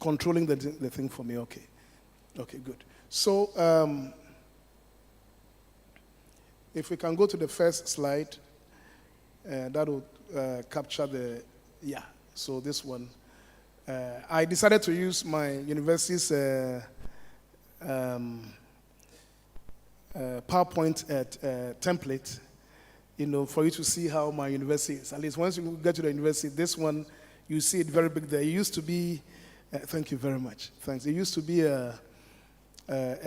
controlling the thing for me. Okay, good. So if we can go to the first slide, that will capture the, so this one. I decided to use my university's PowerPoint template, for you to see how my university is. At least once you get to the university, this one, you see it very big there. It used to be, thank you very much, thanks. It used to be a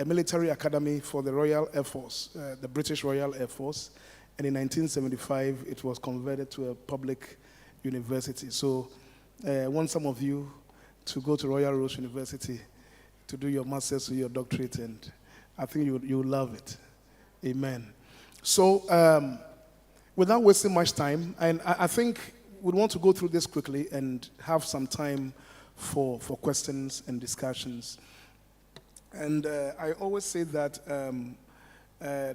military academy for the Royal Air Force, the British Royal Air Force, and in 1975, it was converted to a public university. So I want some of you to go to Royal Roads University to do your master's or your doctorate, and I think you'll love it. Amen. So without wasting much time, and I think we want to go through this quickly and have some time for questions and discussions. And I always say that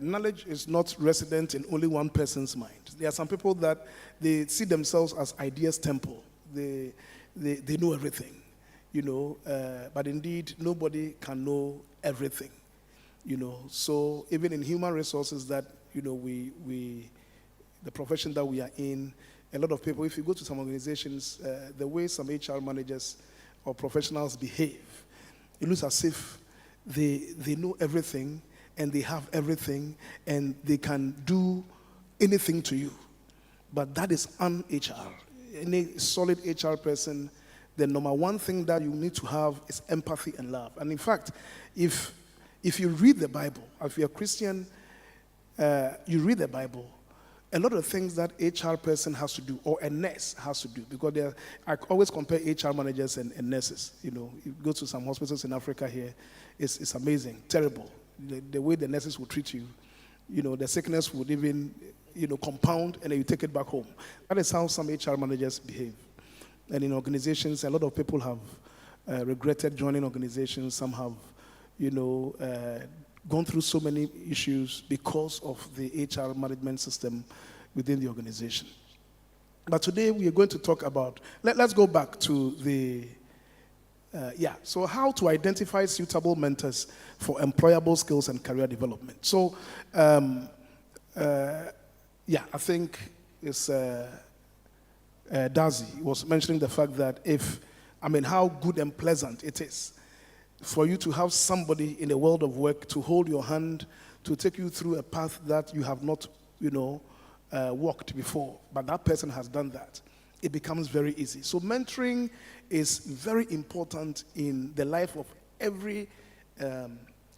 knowledge is not resident in only one person's mind. There are some people that they see themselves as ideas temple. They know everything, but indeed nobody can know everything, So even in human resources that, the profession that we are in, a lot of people, if you go to some organizations, the way some HR managers or professionals behave, it looks as if they know everything and they have everything and they can do anything to you. But that is un-HR. Any solid HR person, the number one thing that you need to have is empathy and love. And in fact, if you read the Bible, if you're a Christian, you read the Bible, a lot of things that HR person has to do, or a nurse has to do, because I always compare HR managers and nurses. You go to some hospitals in Africa here, it's amazing, terrible. The way the nurses will treat you, the sickness would even, compound, and then you take it back home. That is how some HR managers behave. And in organizations, a lot of people have regretted joining organizations. Some have, gone through so many issues because of the HR management system within the organization. But today we are going to talk about, let's go back to the, so how to identify suitable mentors for employable skills and career development. So, I think it's Dazi was mentioning the fact that how good and pleasant it is for you to have somebody in the world of work to hold your hand, to take you through a path that you have not, walked before, but that person has done that. It becomes very easy. So mentoring is very important in the life of every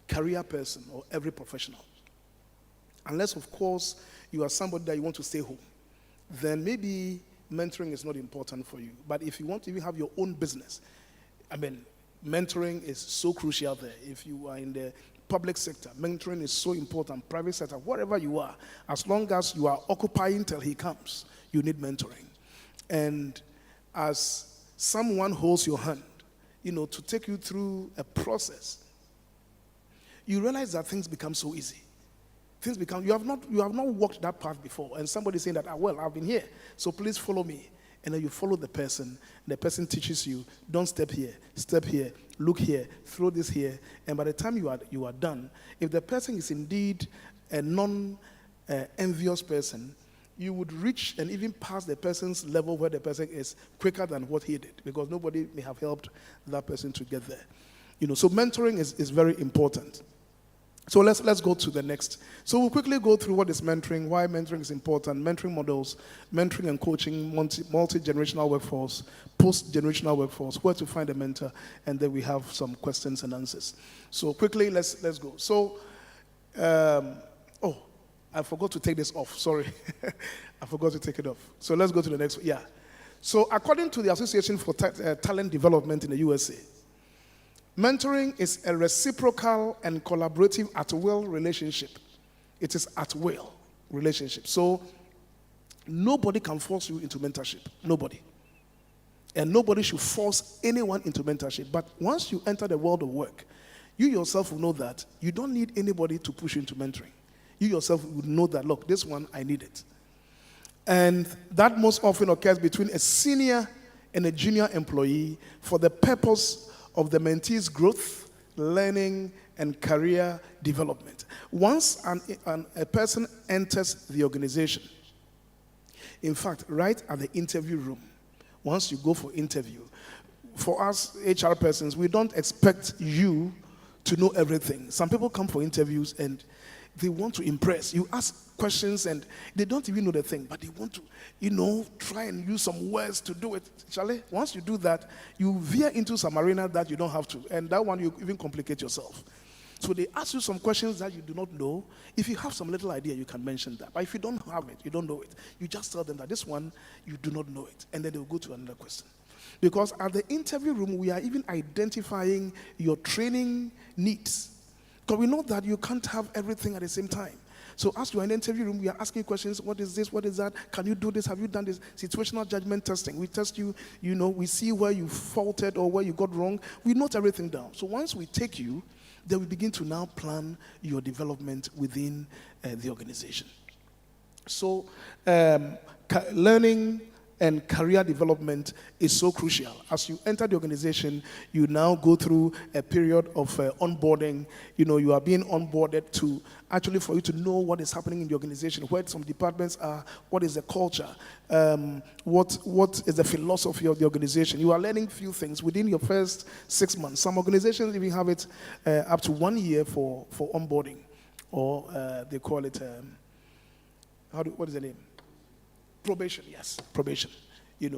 career person or every professional. Unless, of course, you are somebody that you want to stay home, then maybe mentoring is not important for you. But if you want to even have your own business, mentoring is so crucial there. If you are in the public sector, mentoring is so important. Private sector, wherever you are, as long as you are occupying till he comes, you need mentoring. And as someone holds your hand, to take you through a process, you realize that things become so easy. You have not walked that path before, and somebody saying that, I've been here, so please follow me. And then you follow the person teaches you, don't step here, look here, throw this here. And by the time you are done, if the person is indeed a non-envious person, you would reach and even pass the person's level where the person is quicker than what he did, because nobody may have helped that person to get there. So mentoring is very important. So let's go to the next. So we'll quickly go through what is mentoring, why mentoring is important, mentoring models, mentoring and coaching, multi-generational workforce, post-generational workforce, where to find a mentor, and then we have some questions and answers. So quickly, let's go. So, I forgot to take this off. Sorry. I forgot to take it off. So let's go to the next one. Yeah. So according to the Association for Talent Development in the USA, mentoring is a reciprocal and collaborative at-will relationship. It is at-will relationship. So nobody can force you into mentorship. Nobody. And nobody should force anyone into mentorship. But once you enter the world of work, you yourself will know that you don't need anybody to push you into mentoring. You yourself will know that, look, this one, I need it. And that most often occurs between a senior and a junior employee for the purpose of the mentee's growth, learning, and career development. Once a person enters the organization, in fact, right at the interview room, once you go for interview, for us HR persons, we don't expect you to know everything. Some people come for interviews and they want to impress. You ask questions and they don't even know the thing, but they want to, try and use some words to do it. Charlie, once you do that, you veer into some arena that you don't have to. And that one, you even complicate yourself. So they ask you some questions that you do not know. If you have some little idea, you can mention that. But if you don't have it, you don't know it, you just tell them that this one, you do not know it. And then they'll go to another question. Because at the interview room, we are even identifying your training needs. Because we know that you can't have everything at the same time. So as you're in the interview room, we are asking questions. What is this? What is that? Can you do this? Have you done this? Situational judgment testing. We test you, we see where you faulted or where you got wrong. We note everything down. So once we take you, then we begin to now plan your development within the organization. So learning and career development is so crucial. As you enter the organization, you now go through a period of onboarding. You are being onboarded to actually for you to know what is happening in the organization, where some departments are, what is the culture, what is the philosophy of the organization. You are learning few things within your first 6 months. Some organizations even have it up to 1 year for onboarding, or they call it, what is the name? Probation, yes, probation.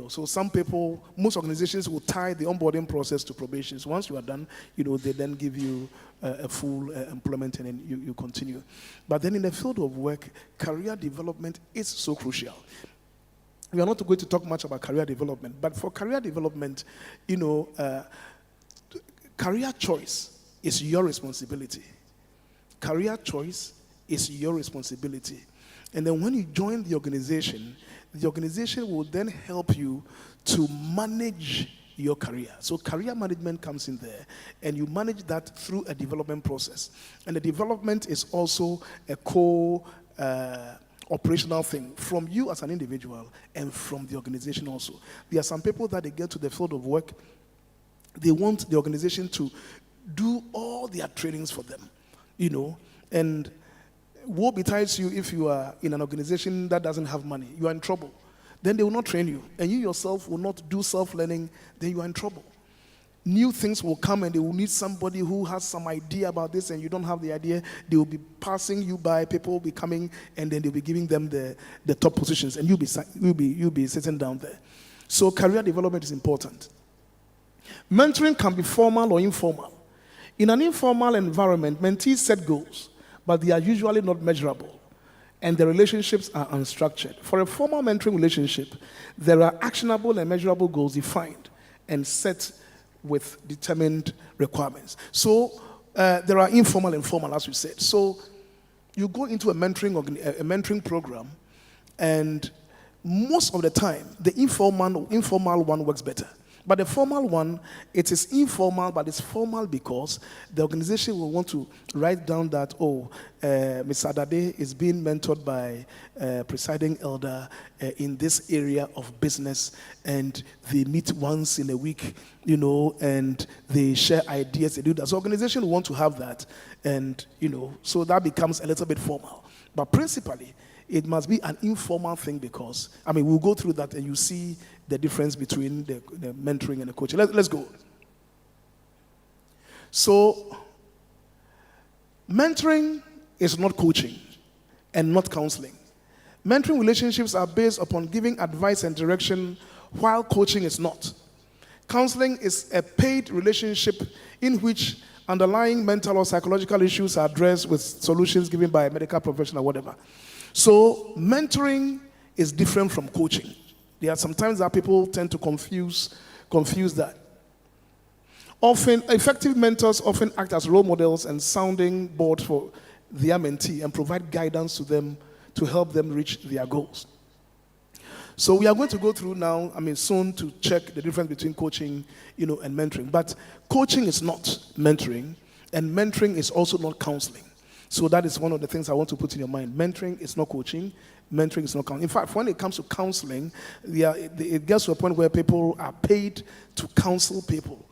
So some people, most organizations will tie the onboarding process to probation. So once you are done, they then give you a full employment and then you continue. But then in the field of work, career development is so crucial. We are not going to talk much about career development, but for career development, career choice is your responsibility. Career choice is your responsibility. And then when you join the organization will then help you to manage your career. So career management comes in there, and you manage that through a development process. And the development is also a operational thing from you as an individual and from the organization also. There are some people that they get to the field of work, they want the organization to do all their trainings for them, and woe betides you if you are in an organization that doesn't have money. You are in trouble. Then they will not train you. And you yourself will not do self-learning. Then you are in trouble. New things will come and they will need somebody who has some idea about this and you don't have the idea. They will be passing you by. People will be coming and then they'll be giving them the top positions and you'll be sitting down there. So career development is important. Mentoring can be formal or informal. In an informal environment, mentees set goals, but they are usually not measurable, and the relationships are unstructured. For a formal mentoring relationship, there are actionable and measurable goals defined and set with determined requirements. So there are informal and formal, as we said. So you go into a mentoring program, and most of the time, the informal one works better. But the formal one, it is informal, but it's formal because the organization will want to write down that, Mr. Adade is being mentored by presiding elder in this area of business, and they meet once in a week, and they share ideas, they do that. So organization will want to have that, and, so that becomes a little bit formal. But principally, it must be an informal thing because, we'll go through that and you see the difference between the mentoring and the coaching. Let's go. So, mentoring is not coaching and not counseling. Mentoring relationships are based upon giving advice and direction, while coaching is not. Counseling is a paid relationship in which underlying mental or psychological issues are addressed with solutions given by a medical professional or whatever. So mentoring is different from coaching. There are sometimes that people tend to confuse that. Often, effective mentors often act as role models and sounding board for their mentee and provide guidance to them to help them reach their goals. So we are going to go through now, soon, to check the difference between coaching, and mentoring. But coaching is not mentoring, and mentoring is also not counseling. So that is one of the things I want to put in your mind. Mentoring is not coaching. Mentoring is not counseling. In fact, when it comes to counseling, it gets to a point where people are paid to counsel people.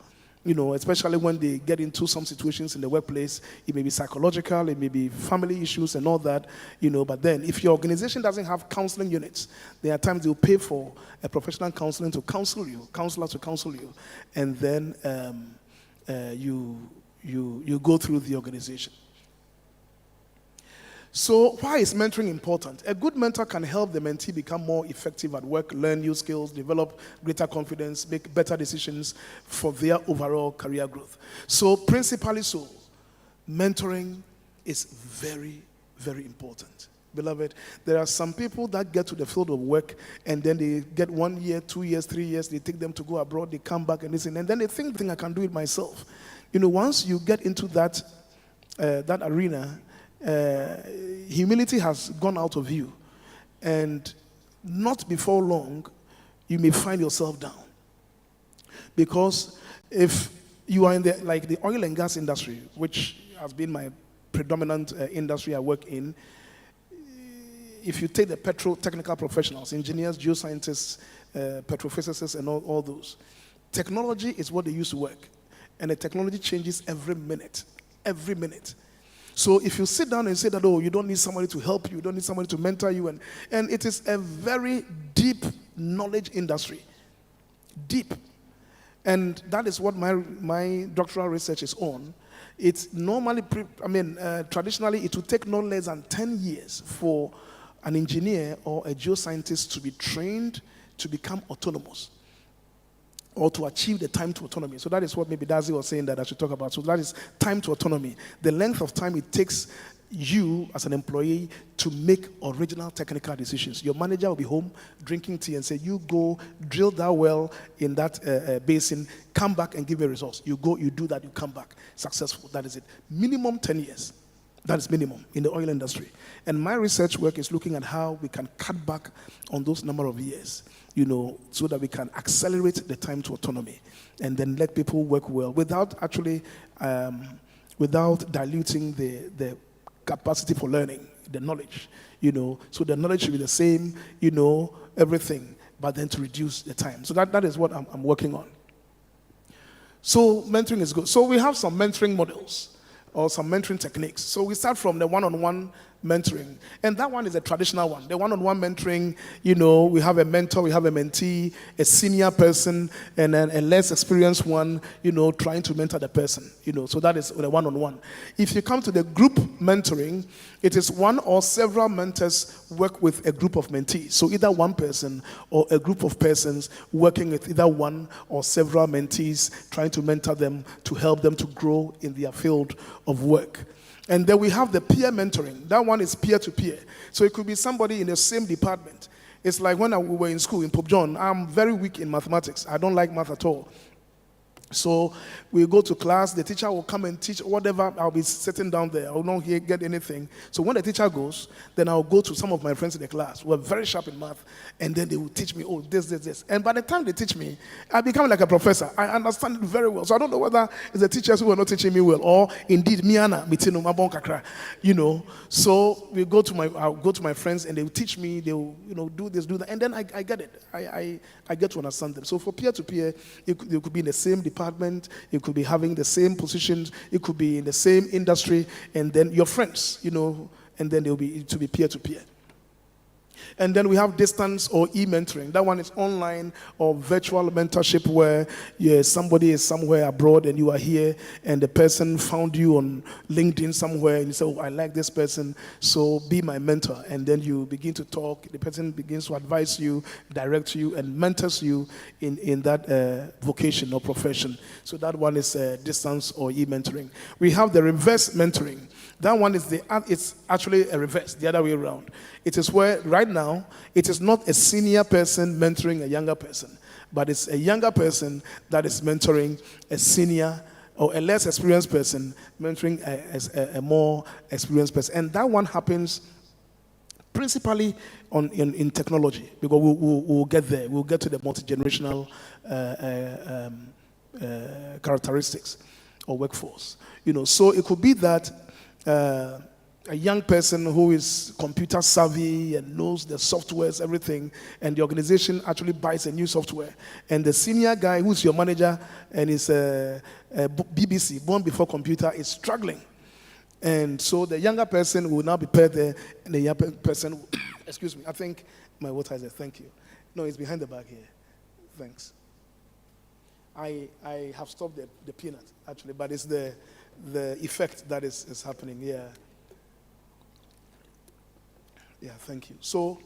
especially when they get into some situations in the workplace. It may be psychological, it may be family issues and all that, but then if your organization doesn't have counseling units, there are times they'll pay for a professional counselor to counsel you, and then you go through the organization. So why is mentoring important? A good mentor can help the mentee become more effective at work, learn new skills, develop greater confidence, make better decisions for their overall career growth. So principally mentoring is very, very important. Beloved, there are some people that get to the field of work and then they get 1 year, 2 years, 3 years, they take them to go abroad, they come back and listen, and then they think I can do it myself. Once you get into that arena, humility has gone out of you, and not before long you may find yourself down, because if you are in the oil and gas industry, which has been my predominant industry I work in, if you take the petrotechnical professionals, engineers, geoscientists, petrophysicists and all those, technology is what they use to work, and the technology changes every minute. So if you sit down and say that, you don't need somebody to help you, you don't need somebody to mentor you, and it is a very deep knowledge industry. Deep. And that is what my doctoral research is on. It's normally, traditionally, it would take no less than 10 years for an engineer or a geoscientist to be trained to become autonomous, or to achieve the time to autonomy. So that is what maybe Dazi was saying that I should talk about. So that is time to autonomy. The length of time it takes you as an employee to make original technical decisions. Your manager will be home drinking tea and say, you go drill that well in that basin, come back and give me results. You go, you do that, you come back. Successful, that is it. Minimum 10 years. That is minimum in the oil industry. And my research work is looking at how we can cut back on those number of years, so that we can accelerate the time to autonomy and then let people work well without actually, without diluting the capacity for learning, the knowledge, So the knowledge should be the same, everything, but then to reduce the time. So that is what I'm working on. So mentoring is good. So we have some mentoring models or some mentoring techniques. So we start from the one-on-one mentoring, and that one is a traditional one. The one-on-one mentoring, we have a mentor, we have a mentee, a senior person, and then a less experienced one, trying to mentor the person, so that is the one-on-one. If you come to the group mentoring, it is one or several mentors work with a group of mentees. So either one person or a group of persons working with either one or several mentees, trying to mentor them to help them to grow in their field of work. And then we have the peer mentoring. That one is peer-to-peer. So it could be somebody in the same department. It's like when we were in school in Pope John, I'm very weak in mathematics. I don't like math at all. So we go to class, the teacher will come and teach whatever. I'll be sitting down there. I will not get anything. So when the teacher goes, then I'll go to some of my friends in the class who are very sharp in math, and then they will teach me, this. And by the time they teach me, I become like a professor. I understand it very well. So I don't know whether it's the teachers who are not teaching me well, or indeed, So I'll go to my friends, and they will teach me. They will, do this, do that, and then I get it. I get to understand them. So for peer-to-peer, it could be in the same department, it could be having the same positions, it could be in the same industry, and then your friends, and then to be peer-to-peer. And then we have distance or e-mentoring. That one is online or virtual mentorship, where somebody is somewhere abroad and you are here, and the person found you on LinkedIn somewhere, and you say, I like this person, so be my mentor. And then you begin to talk. The person begins to advise you, direct you, and mentors you in that vocation or profession. So that one is distance or e-mentoring. We have the reverse mentoring. That one is it's actually a reverse, the other way around. It is where right now it is not a senior person mentoring a younger person, but it's a younger person that is mentoring a senior or a less experienced person mentoring a more experienced person. And that one happens principally in technology, because we'll get there. We'll get to the multi-generational characteristics or workforce. So it could be that a young person who is computer savvy and knows the softwares, everything, and the organization actually buys a new software. And the senior guy who's your manager and is a BBC, born before computer, is struggling. And so the younger person will now be paired there, and the younger person, excuse me, I think my water is there, thank you. No, it's behind the bag here. Thanks. I have stopped the peanut, actually, but it's the effect that is happening, yeah. Yeah, thank you. So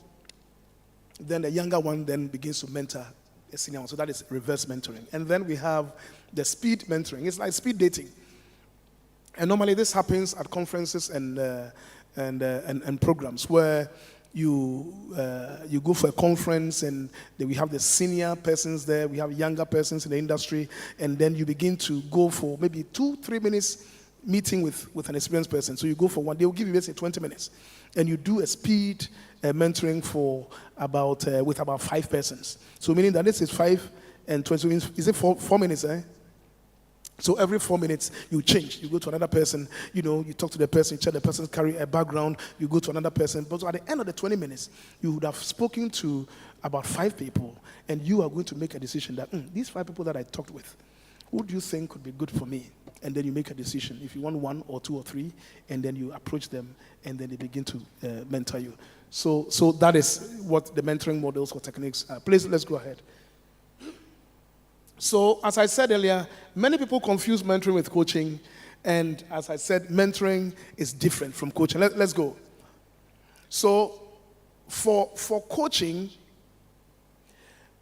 then the younger one then begins to mentor a senior one. So that is reverse mentoring. And then we have the speed mentoring. It's like speed dating. And normally this happens at conferences and programs where you go for a conference and then we have the senior persons there, we have younger persons in the industry, and then you begin to go for maybe 2-3 minutes meeting with an experienced person. So you go for one, they will give you, let's say, 20 minutes. And you do a speed mentoring for with about 5 persons. So meaning that this is 5 and 20, is it 4 minutes, eh? So every 4 minutes, you change. You go to another person, you talk to the person, you check the person's career background, you go to another person. But at the end of the 20 minutes, you would have spoken to about 5 people, and you are going to make a decision that, these 5 people that I talked with, who do you think could be good for me? And then you make a decision. If you want 1 or 2 or 3, and then you approach them, and then they begin to mentor you. So that is what the mentoring models or techniques are. Please, let's go ahead. So, as I said earlier, many people confuse mentoring with coaching, and as I said, mentoring is different from coaching. Let's go. So, for coaching,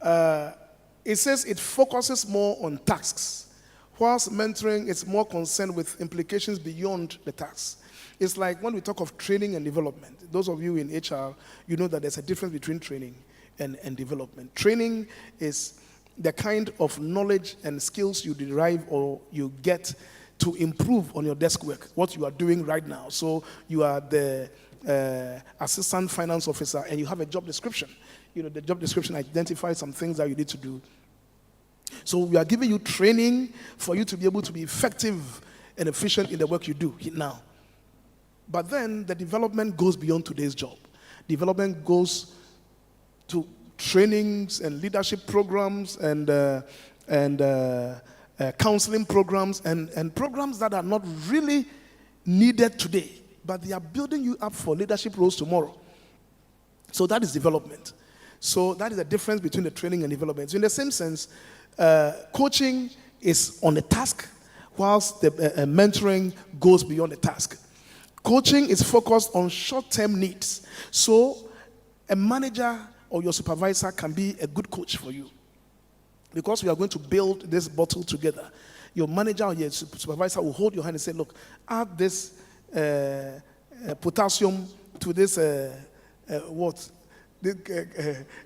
it says it focuses more on tasks, whilst mentoring is more concerned with implications beyond the tasks. It's like when we talk of training and development. Those of you in HR, you know that there's a difference between training and development. Training is the kind of knowledge and skills you derive or you get to improve on your desk work, what you are doing right now. So you are the assistant finance officer and you have a job description. The job description identifies some things that you need to do. So we are giving you training for you to be able to be effective and efficient in the work you do now. But then the development goes beyond today's job. Development goes to trainings and leadership programs and counseling programs and programs that are not really needed today, but they are building you up for leadership roles tomorrow. So that is development. So that is the difference between the training and development. So in the same sense, coaching is on a task, whilst the mentoring goes beyond the task. Coaching is focused on short-term needs. So a manager or your supervisor can be a good coach for you. Because we are going to build this bottle together. Your manager or your supervisor will hold your hand and say, look, add this potassium to this,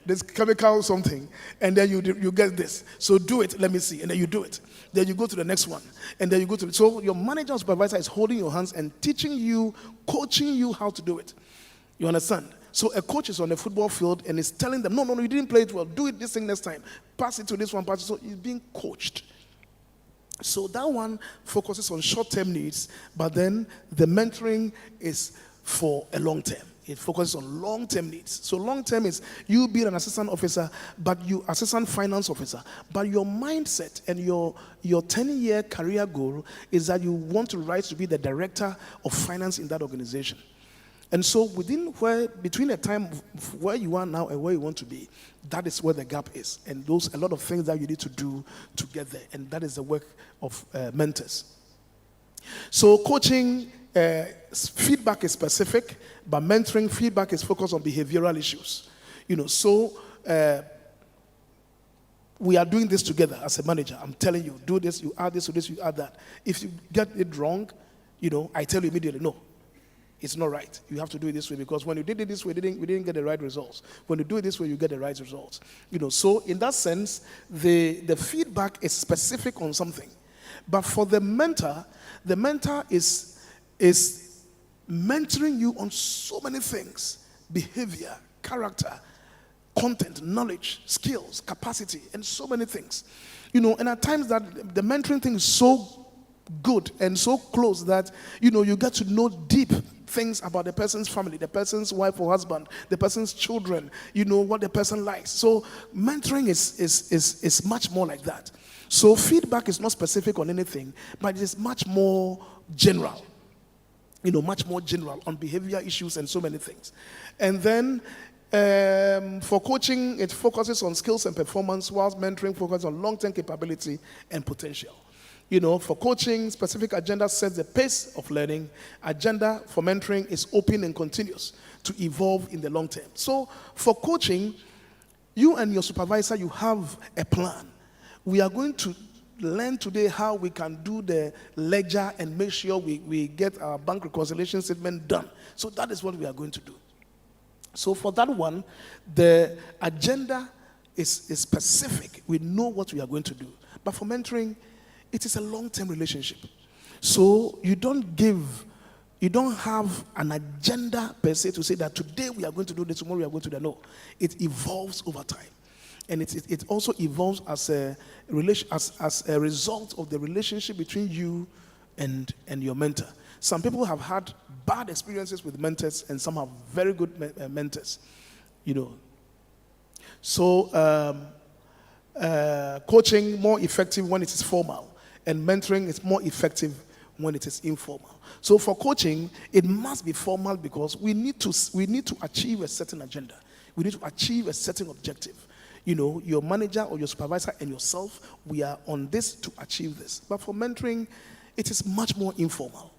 this chemical something, and then you get this. So do it, let me see. And then you do it. Then you go to the next one. And then you go to so your manager or supervisor is holding your hands and teaching you, coaching you how to do it. You understand? So a coach is on a football field and is telling them, no, you didn't play it well. Do it this thing next time. Pass it to this one. So he's being coached. So that one focuses on short-term needs, but then the mentoring is for a long term. It focuses on long-term needs. So long-term is you being an assistant officer, but you assistant finance officer. But your mindset and your 10-year career goal is that you want to rise to be the director of finance in that organization. And so between the time where you are now and where you want to be, that is where the gap is. And a lot of things that you need to do to get there. And that is the work of mentors. So coaching, feedback is specific, but mentoring feedback is focused on behavioral issues. We are doing this together as a manager. I'm telling you, do this, you add this to this, you add that. If you get it wrong, I tell you immediately, no. It's not right. You have to do it this way because when you did it this way, we didn't get the right results. When you do it this way, you get the right results. So in that sense, the feedback is specific on something. But for the mentor is mentoring you on so many things: behavior, character, content, knowledge, skills, capacity, and so many things. And at times that the mentoring thing is so good and so close that, you get to know deep things about the person's family, the person's wife or husband, the person's children, what the person likes. So mentoring is much more like that. So feedback is not specific on anything, but it is much more general. Much more general on behavior issues and so many things. And then for coaching, it focuses on skills and performance, whilst mentoring focuses on long-term capability and potential. For coaching, specific agenda sets the pace of learning. Agenda for mentoring is open and continuous to evolve in the long term. So for coaching, you and your supervisor, you have a plan. We are going to learn today how we can do the ledger and make sure we get our bank reconciliation statement done. So that is what we are going to do. So for that one, the agenda is specific. We know what we are going to do. But for mentoring, it is a long-term relationship. So you don't have an agenda per se to say that today we are going to do this, tomorrow we are going to do that. No, it evolves over time. And it also evolves as a result of the relationship between you and your mentor. Some people have had bad experiences with mentors, and some have very good mentors. So coaching more effective when it is formal, and mentoring is more effective when it is informal. So for coaching, it must be formal because we need to achieve a certain agenda. We need to achieve a certain objective. Your manager or your supervisor and yourself, we are on this to achieve this. But for mentoring, it is much more informal.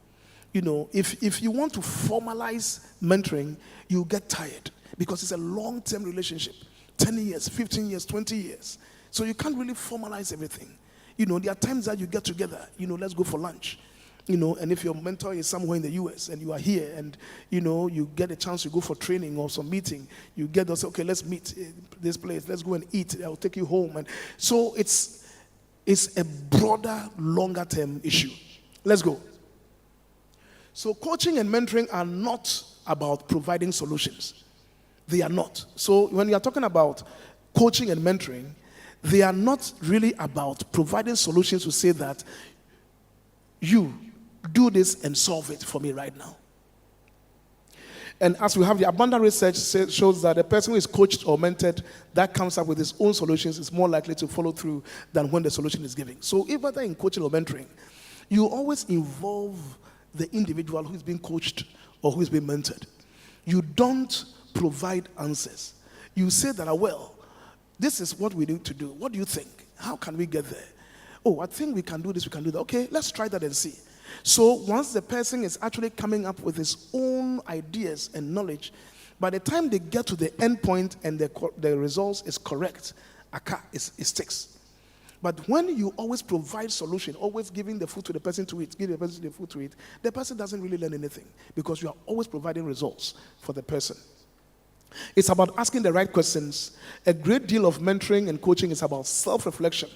If you want to formalize mentoring, you get tired because it's a long-term relationship, 10 years, 15 years, 20 years. So you can't really formalize everything. There are times that you get together, let's go for lunch. And if your mentor is somewhere in the US and you are here and, you get a chance to go for training or some meeting, you get to say, okay, let's meet this place, let's go and eat, I'll take you home. And so it's a broader, longer term issue. Let's go. So coaching and mentoring are not about providing solutions. They are not. So when you are talking about coaching and mentoring, they are not really about providing solutions to say that you do this and solve it for me right now. And as we have the abundant research shows that a person who is coached or mentored that comes up with his own solutions is more likely to follow through than when the solution is given. So if whether in coaching or mentoring, you always involve the individual who is being coached or who is being mentored. You don't provide answers. You say that, well, this is what we need to do. What do you think? How can we get there? Oh, I think we can do this, we can do that. Okay, let's try that and see. So once the person is actually coming up with his own ideas and knowledge, by the time they get to the end point and the results is correct, it sticks. But when you always provide solution, always giving the food to the person to eat, give the person the food to eat, the person doesn't really learn anything because you are always providing results for the person. It's about asking the right questions. A great deal of mentoring and coaching is about self-reflection.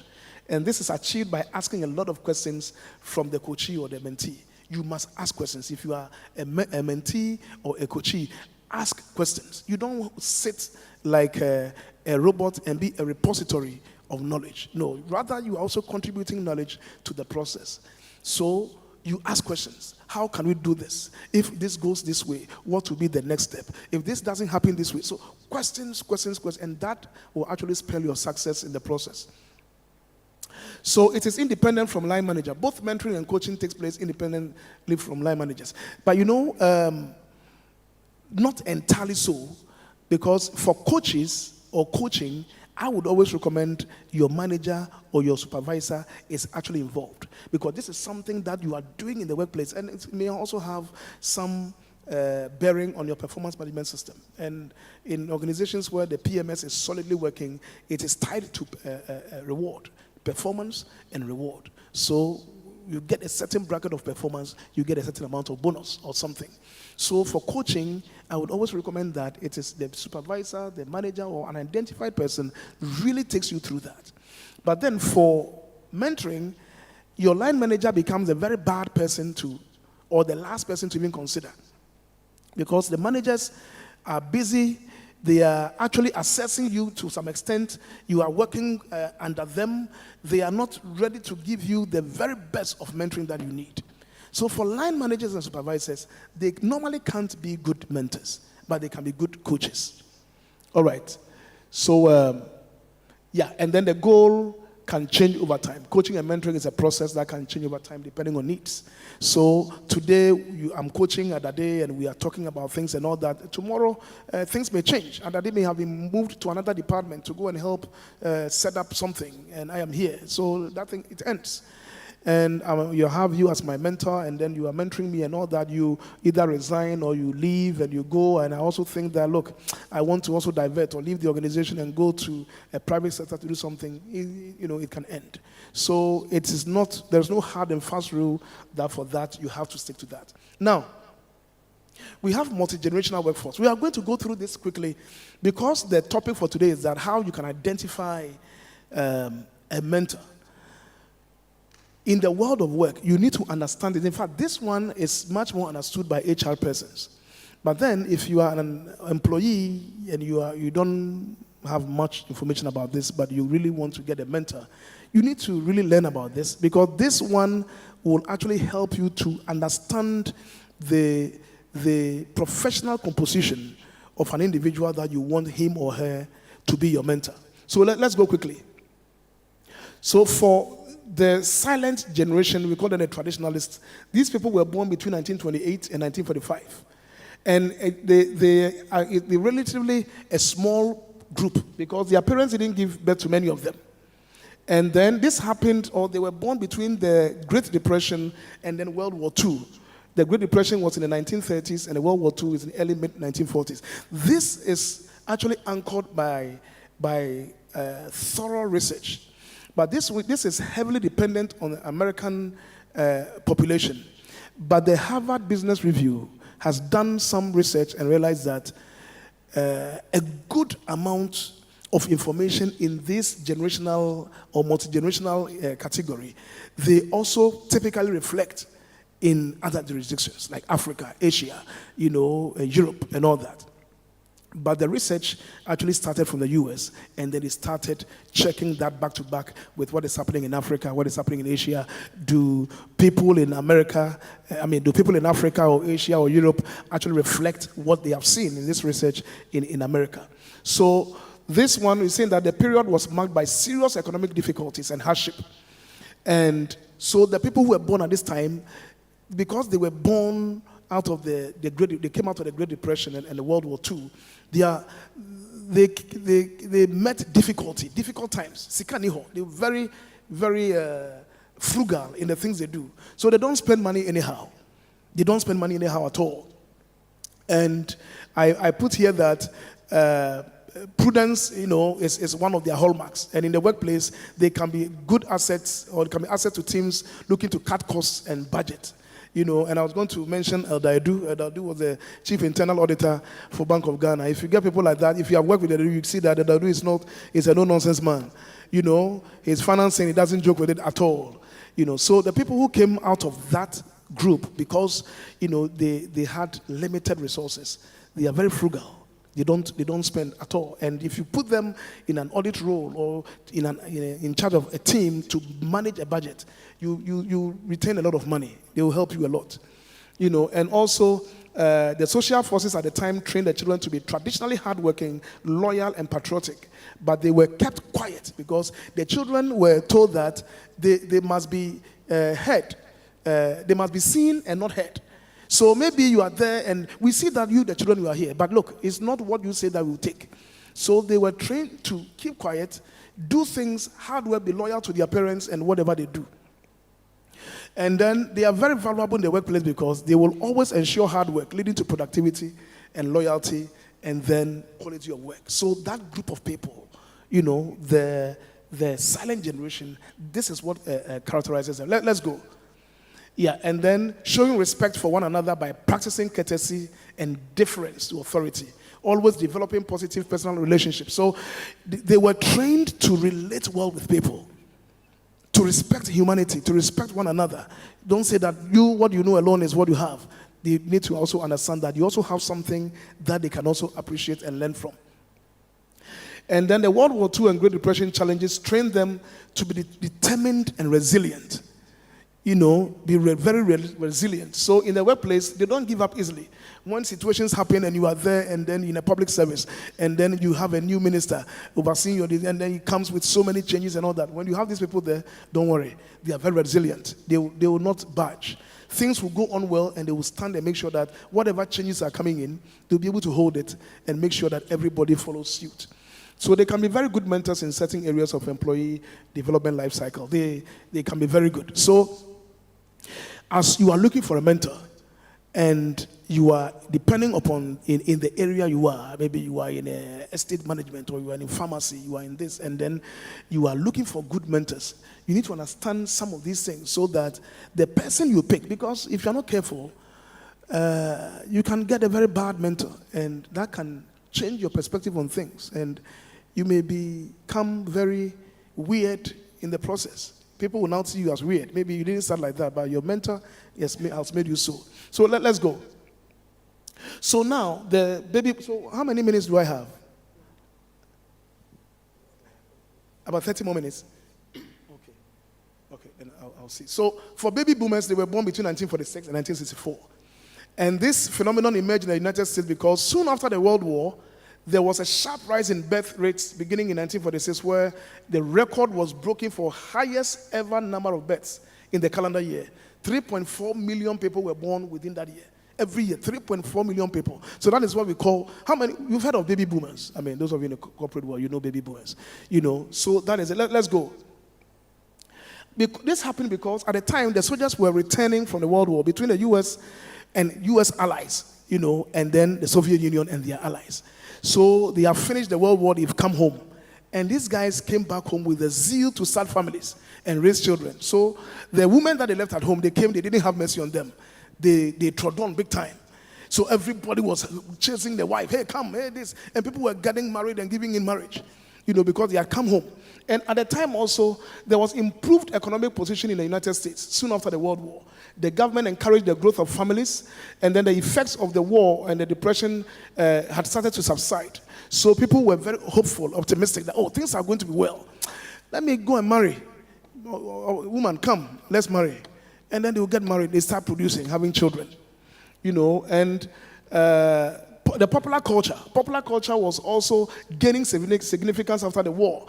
And this is achieved by asking a lot of questions from the coachee or the mentee. You must ask questions. If you are a mentee or a coachee, ask questions. You don't sit like a robot and be a repository of knowledge. No, rather you are also contributing knowledge to the process. So you ask questions. How can we do this? If this goes this way, what will be the next step? If this doesn't happen this way. So questions, and that will actually spell your success in the process. So it is independent from line manager. Both mentoring and coaching takes place independently from line managers. But not entirely so, because for coaches or coaching, I would always recommend your manager or your supervisor is actually involved, because this is something that you are doing in the workplace, and it may also have some bearing on your performance management system. And in organizations where the PMS is solidly working, it is tied to reward, performance and reward. So you get a certain bracket of performance, you get a certain amount of bonus or something. So for coaching, I would always recommend that it is the supervisor, the manager, or an identified person really takes you through that. But then for mentoring, your line manager becomes a very bad person or the last person to even consider. Because the managers are busy, They are actually assessing you to some extent. You are working under them. They are not ready to give you the very best of mentoring that you need. So for line managers and supervisors, they normally can't be good mentors, but they can be good coaches. All right. So, and then the goal can change over time. Coaching and mentoring is a process that can change over time depending on needs. So today I'm coaching at a day and we are talking about things and all that. Tomorrow things may change and they may have been moved to another department to go and help set up something, and I am here. So that thing, it ends. And you have you as my mentor, and then you are mentoring me and all that. You either resign or you leave and you go. And I also think that, look, I want to also divert or leave the organization and go to a private sector to do something. It can end. So it is not, there's no hard and fast rule that for that you have to stick to that. Now, we have multi-generational workforce. We are going to go through this quickly because the topic for today is that how you can identify a mentor. In the world of work, you need to understand it. In fact, this one is much more understood by HR persons. But then, if you are an employee and you don't have much information about this, but you really want to get a mentor, you need to really learn about this, because this one will actually help you to understand the professional composition of an individual that you want him or her to be your mentor. So let's go quickly. So for the silent generation, we call them the traditionalists. These people were born between 1928 and 1945. And they are relatively a small group because their parents didn't give birth to many of them. And then this happened, or they were born between the Great Depression and then World War II. The Great Depression was in the 1930s and the World War II is in the early mid-1940s. This is actually anchored by thorough research. But this is heavily dependent on the American population. But the Harvard Business Review has done some research and realized that a good amount of information in this generational or multi-generational category, they also typically reflect in other jurisdictions like Africa, Asia, Europe and all that. But the research actually started from the US, and then it started checking that back to back with what is happening in Africa, what is happening in Asia. Do people in Africa or Asia or Europe actually reflect what they have seen in this research in America? So this one is saying that the period was marked by serious economic difficulties and hardship. And so the people who were born at this time, because they were born out of they came out of the Great Depression and the World War II, they met difficult times. Sikaniho. They were very, very frugal in the things they do. So they don't spend money anyhow. They don't spend money anyhow at all. And I put here that prudence, is one of their hallmarks. And in the workplace, they can be good assets, or they can be assets to teams looking to cut costs and budget. And I was going to mention Eldaidu. Eldaidu was the chief internal auditor for Bank of Ghana. If you get people like that, if you have worked with Eldaidu, you see that Eldaidu is a no-nonsense man. His financing, he doesn't joke with it at all. So the people who came out of that group, because, they had limited resources, they are very frugal. They don't spend at all. And if you put them in an audit role or in charge of a team to manage a budget, you retain a lot of money. They will help you a lot. And also the social forces at the time trained the children to be traditionally hardworking, loyal, and patriotic. But they were kept quiet because the children were told that they must be heard. They must be seen and not heard. So maybe you are there and we see that you, the children, you are here. But look, it's not what you say that will take. So they were trained to keep quiet, do things, hard work, be loyal to their parents and whatever they do. And then they are very valuable in the workplace because they will always ensure hard work, leading to productivity and loyalty and then quality of work. So that group of people, the silent generation, this is what characterizes them. Let's go. Yeah, and then showing respect for one another by practicing courtesy and deference to authority, always developing positive personal relationships. So they were trained to relate well with people, to respect humanity, to respect one another. Don't say that what you know alone is what you have. They need to also understand that you also have something that they can also appreciate and learn from. And then the World War II and Great Depression challenges trained them to be determined and resilient. Be very resilient. So in the workplace, they don't give up easily. When situations happen and you are there and then in a public service, and then you have a new minister overseeing you, and then he comes with so many changes and all that. When you have these people there, don't worry. They are very resilient. They will not budge. Things will go on well, and they will stand and make sure that whatever changes are coming in, they'll be able to hold it and make sure that everybody follows suit. So they can be very good mentors in certain areas of employee development life cycle. They can be very good. So as you are looking for a mentor and you are depending upon in the area you are, maybe you are in estate management or you are in pharmacy, you are in this, and then you are looking for good mentors, you need to understand some of these things so that the person you pick, because if you're not careful, you can get a very bad mentor, and that can change your perspective on things, and you may become very weird in the process. People will now see you as weird. Maybe you didn't start like that, but your mentor has made you so. So let's go. So now, so how many minutes do I have? About 30 more minutes. Okay, then I'll see. So for baby boomers, they were born between 1946 and 1964. And this phenomenon emerged in the United States because soon after the World War, there was a sharp rise in birth rates beginning in 1946, where the record was broken for highest ever number of births in the calendar year. 3.4 million people were born within that year. Every year, 3.4 million people. So that is what we call, how many, you've heard of baby boomers. I mean, those of you in the corporate world, you know baby boomers. So that is it. Let's go. This happened because at the time, the soldiers were returning from the World War between the U.S. and U.S. allies, and then the Soviet Union and their allies. So they have finished the World War, they've come home. And these guys came back home with a zeal to start families and raise children. So the women that they left at home, they didn't have mercy on them. They trod on big time. So everybody was chasing the wife. Hey, come, hey, this. And people were getting married and giving in marriage, because they had come home. And at the time also, there was improved economic position in the United States soon after the World War. The government encouraged the growth of families, and then the effects of the war and the depression had started to subside. So people were very hopeful, optimistic that, things are going to be well. Let me go and marry. Woman, come, let's marry. And then they will get married, they start producing, having children. And the popular culture was also gaining significance after the war.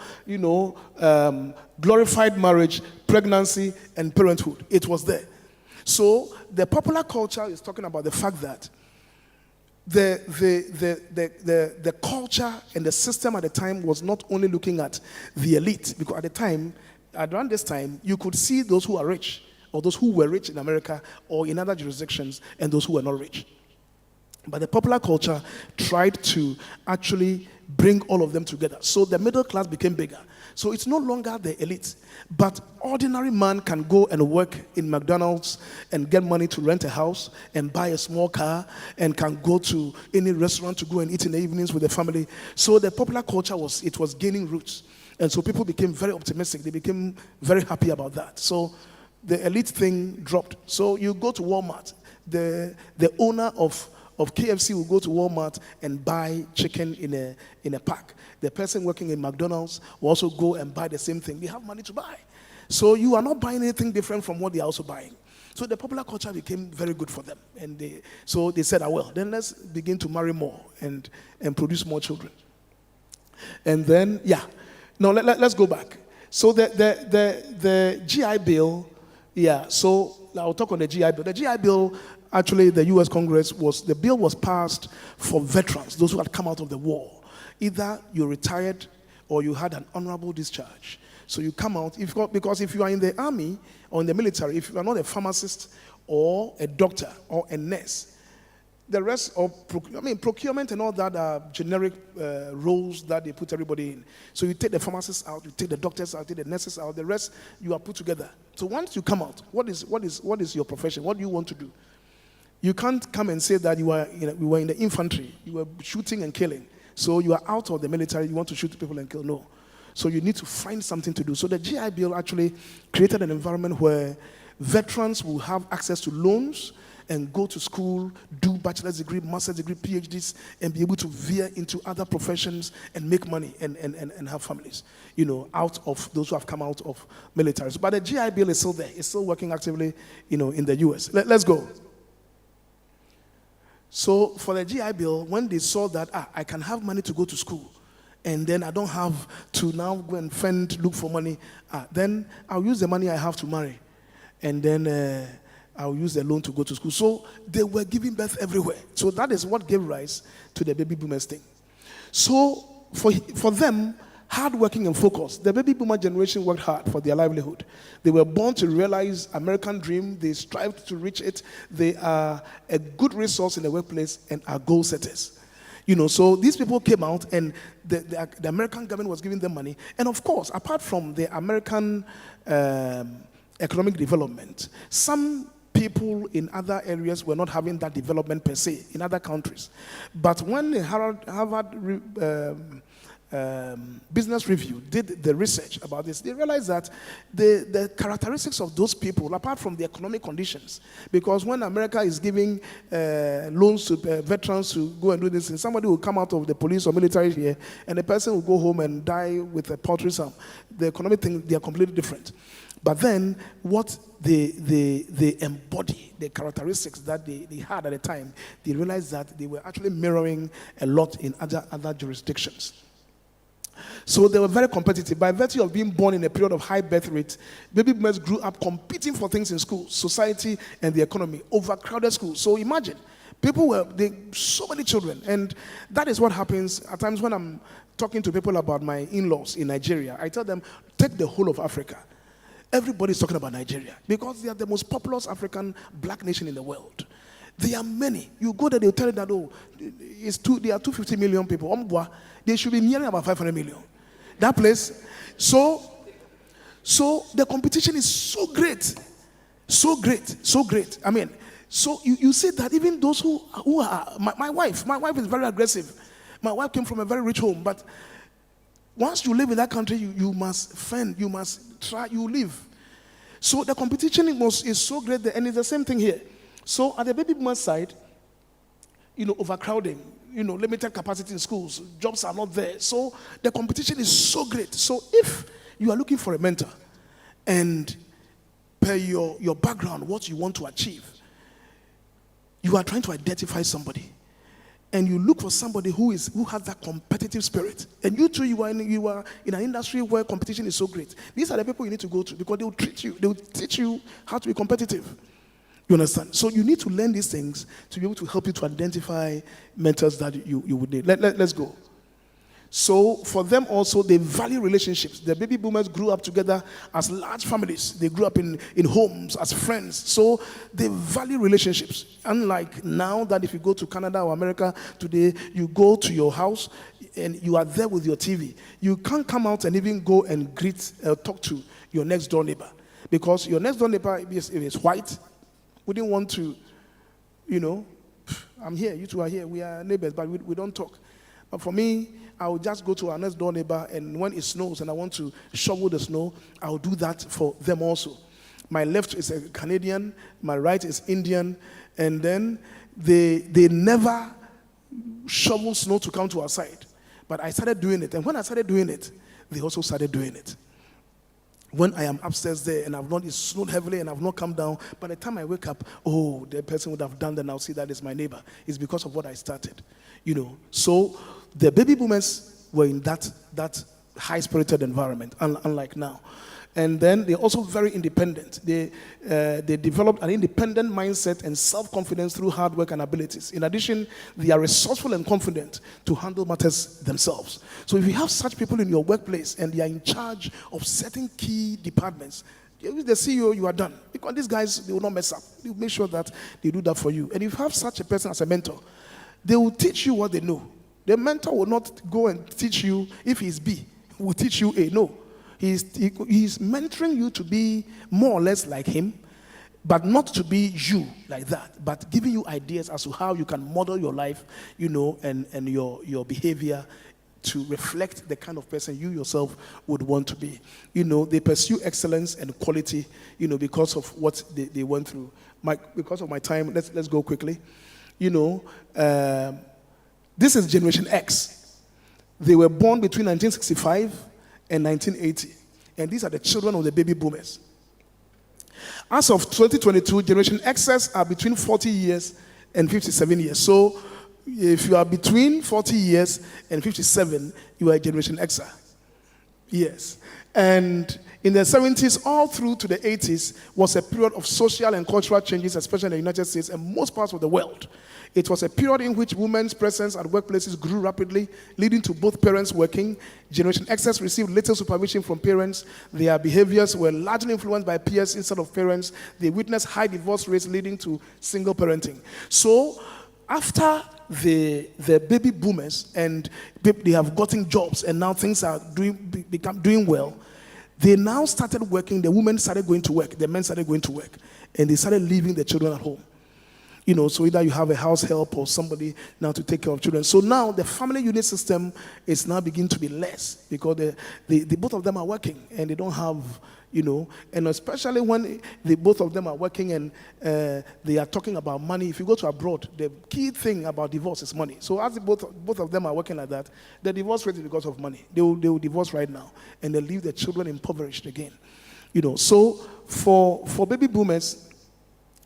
Glorified marriage, pregnancy, and parenthood. It was there. So the popular culture is talking about the fact that the culture and the system at the time was not only looking at the elite, because at the time, around this time, you could see those who are rich, or those who were rich in America or in other jurisdictions, and those who were not rich. But the popular culture tried to actually bring all of them together. So the middle class became bigger. So it's no longer the elite, but ordinary man can go and work in McDonald's and get money to rent a house and buy a small car and can go to any restaurant to go and eat in the evenings with the family. So the popular culture was gaining roots. And so people became very optimistic. They became very happy about that. So the elite thing dropped. So you go to Walmart, the owner of KFC will go to Walmart and buy chicken in a pack. The person working in McDonald's will also go and buy the same thing. They have money to buy. So you are not buying anything different from what they are also buying. So the popular culture became very good for them. And they said, then let's begin to marry more and produce more children. And then, let's go back. So the GI Bill, so I'll talk on the GI Bill. The GI Bill, actually, the U.S. Congress the bill was passed for veterans, those who had come out of the war. Either you retired or you had an honorable discharge. So you come out, because if you are in the army or in the military, if you are not a pharmacist or a doctor or a nurse, the rest of procurement and all that are generic roles that they put everybody in. So you take the pharmacists out, you take the doctors out, you take the nurses out, the rest you are put together. So once you come out, what is your profession? What do you want to do? You can't come and say that you were in the infantry, you were shooting and killing. So you are out of the military, you want to shoot people and kill. No. So you need to find something to do. So the GI Bill actually created an environment where veterans will have access to loans and go to school, do bachelor's degree, master's degree, PhDs, and be able to veer into other professions and make money and have families, out of those who have come out of militaries. But the GI Bill is still there. It's still working actively, in the US. Let's go. So for the GI Bill, when they saw that, I can have money to go to school, and then I don't have to now go and look for money, then I'll use the money I have to marry, and then I'll use the loan to go to school. So they were giving birth everywhere. So that is what gave rise to the baby boomers thing. So for them, hardworking and focused, the baby boomer generation worked hard for their livelihood. They were born to realize American dream. They strived to reach it. They are a good resource in the workplace and are goal setters. So these people came out, and the American government was giving them money. And of course, apart from the American economic development, some people in other areas were not having that development per se in other countries. But when the Harvard Business Review did the research about this, they realized that the characteristics of those people, apart from the economic conditions, because when America is giving loans to veterans to go and do this, and somebody will come out of the police or military here, and the person will go home and die with a paltry sum. The economic thing, they are completely different. But then what they embody, the characteristics that they had at the time, they realized that they were actually mirroring a lot in other jurisdictions. So they were very competitive. By virtue of being born in a period of high birth rate, baby boomers grew up competing for things in school, society, and the economy, overcrowded schools. So imagine, so many children. And that is what happens at times when I'm talking to people about my in-laws in Nigeria. I tell them, take the whole of Africa. Everybody's talking about Nigeria because they are the most populous African black nation in the world. There are many. You go there, they'll tell you that, there are 250 million people. They should be nearing about 500 million. That place. So the competition is so great. So great. I mean, so you see that even those who are, my wife is very aggressive. My wife came from a very rich home, but once you live in that country, you must fend, you must try, you live. So the competition is so great there, and it's the same thing here. So at the baby boomer side, overcrowding, limited capacity in schools, jobs are not there. So the competition is so great. So if you are looking for a mentor, and per your background, what you want to achieve, you are trying to identify somebody, and you look for somebody who has that competitive spirit. And you too, you are in an industry where competition is so great. These are the people you need to go to because they will teach you how to be competitive. You understand? So you need to learn these things to be able to help you to identify mentors that you would need. Let's go. So for them also, they value relationships. The baby boomers grew up together as large families. They grew up in homes as friends. So they value relationships. Unlike now that if you go to Canada or America today, you go to your house and you are there with your TV. You can't come out and even go and talk to your next door neighbor. Because your next door neighbor, if it's white, wouldn't want to, I'm here, you two are here, we are neighbors, but we don't talk. But for me, I will just go to our next door neighbor, and when it snows and I want to shovel the snow, I'll do that for them also. My left is a Canadian, my right is Indian, and then they never shovel snow to come to our side. But I started doing it, and when I started doing it, they also started doing it. When I am upstairs there and it snowed heavily and I've not come down, by the time I wake up, the person would have done that, and I'll see that is my neighbor. It's because of what I started, So the baby boomers were in that high-spirited environment, unlike now. And then they're also very independent. They developed an independent mindset and self-confidence through hard work and abilities. In addition, they are resourceful and confident to handle matters themselves. So if you have such people in your workplace and they are in charge of certain key departments, with the CEO, you are done. Because these guys, they will not mess up. They will make sure that they do that for you. And if you have such a person as a mentor, they will teach you what they know. The mentor will not go and teach you, if he's B, he will teach you A. No. He's mentoring you to be more or less like him, but not to be you like that, but giving you ideas as to how you can model your life, and your behavior to reflect the kind of person you yourself would want to be. They pursue excellence and quality, because of what they went through. Because of my time, let's go quickly. This is Generation X. They were born between 1965 and 1980. And these are the children of the baby boomers. As of 2022, Generation Xers are between 40 years and 57 years. So if you are between 40 years and 57, you are a Generation Xer. Yes. And in the 70s, all through to the 80s, was a period of social and cultural changes, especially in the United States and most parts of the world. It was a period in which women's presence at workplaces grew rapidly, leading to both parents working. Generation Xers received little supervision from parents. Their behaviors were largely influenced by peers instead of parents. They witnessed high divorce rates leading to single parenting. So after the baby boomers, and they have gotten jobs, and now things are doing well, they now started working. The women started going to work. The men started going to work. And they started leaving the children at home. So either you have a house help or somebody now to take care of children. So now the family unit system is now beginning to be less because the both of them are working and they don't have, and especially when both of them are working and they are talking about money. If you go to abroad, the key thing about divorce is money. So as both of them are working like that, the divorce rate is because of money. They will divorce right now and they leave the children impoverished again. So for baby boomers,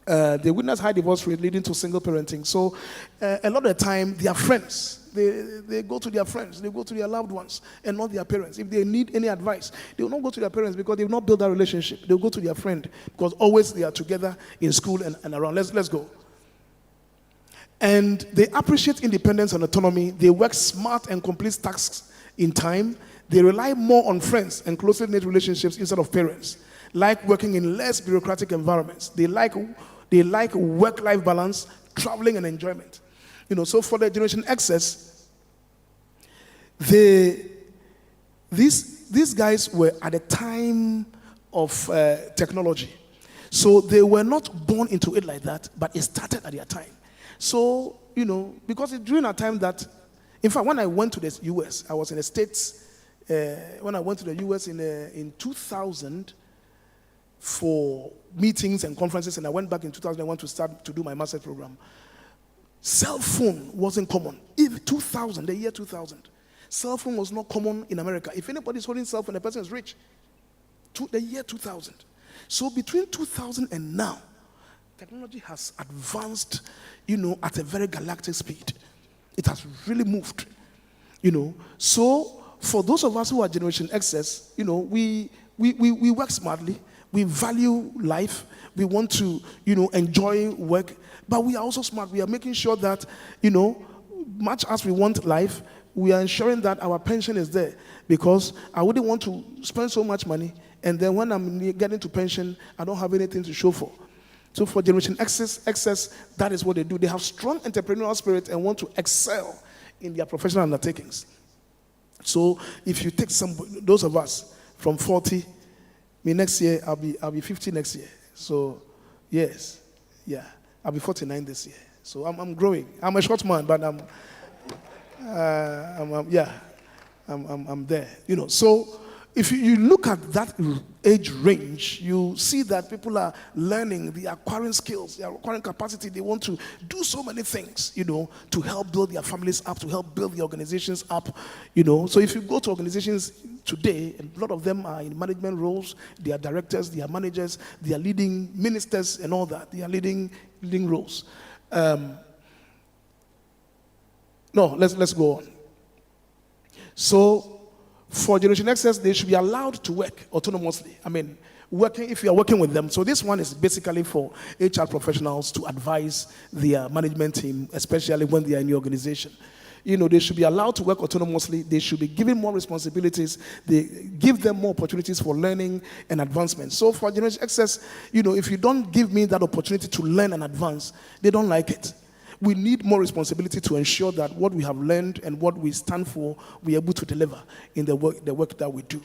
they witness high divorce rate leading to single parenting. So a lot of the time, their friends, they go to their friends, they go to their loved ones, and not their parents. If they need any advice, they will not go to their parents because they will not build that relationship. They will go to their friend because always they are together in school and around. Let's go. And they appreciate independence and autonomy. They work smart and complete tasks in time. They rely more on friends and closely knit relationships instead of parents. Like working in less bureaucratic environments. They like work-life balance, traveling, and enjoyment. So for the Generation X's, these guys were at the time of technology. So they were not born into it like that, but it started at their time. So, because it's during a time that, in fact, when I went to the U.S., I was in the States, when I went to the U.S. in 2000, for meetings and conferences, and I went back in 2001 to start to do my master's program. Cell phone wasn't common. Even the year 2000, cell phone was not common in America. If anybody's holding cell phone, the person is rich. The year 2000. So between 2000 and now, technology has advanced, at a very galactic speed. It has really moved, So for those of us who are Generation Xs, we work smartly. We value life. We want to, enjoy work. But we are also smart. We are making sure that, much as we want life, we are ensuring that our pension is there. Because I wouldn't want to spend so much money, and then when I'm getting to pension, I don't have anything to show for. So for Generation Xs, that is what they do. They have strong entrepreneurial spirit and want to excel in their professional undertakings. So if you take those of us from 40, next year, I'll be 50 next year. So, yes. Yeah. I'll be 49 this year. So I'm growing. I'm a short man, but I'm there. So if you look at that age range, you see that people are learning, they are acquiring skills, they are acquiring capacity. They want to do so many things, to help build their families up, to help build the organizations up, So if you go to organizations today, a lot of them are in management roles. They are directors, they are managers, they are leading ministers and all that. They are leading roles. Let's go on. So for Generation Xs, they should be allowed to work autonomously. Working if you are working with them. So this one is basically for HR professionals to advise their management team, especially when they are in the organization. They should be allowed to work autonomously. They should be given more responsibilities. They give them more opportunities for learning and advancement. So for Generation Xs, if you don't give me that opportunity to learn and advance, they don't like it. We need more responsibility to ensure that what we have learned and what we stand for, we are able to deliver in the work that we do.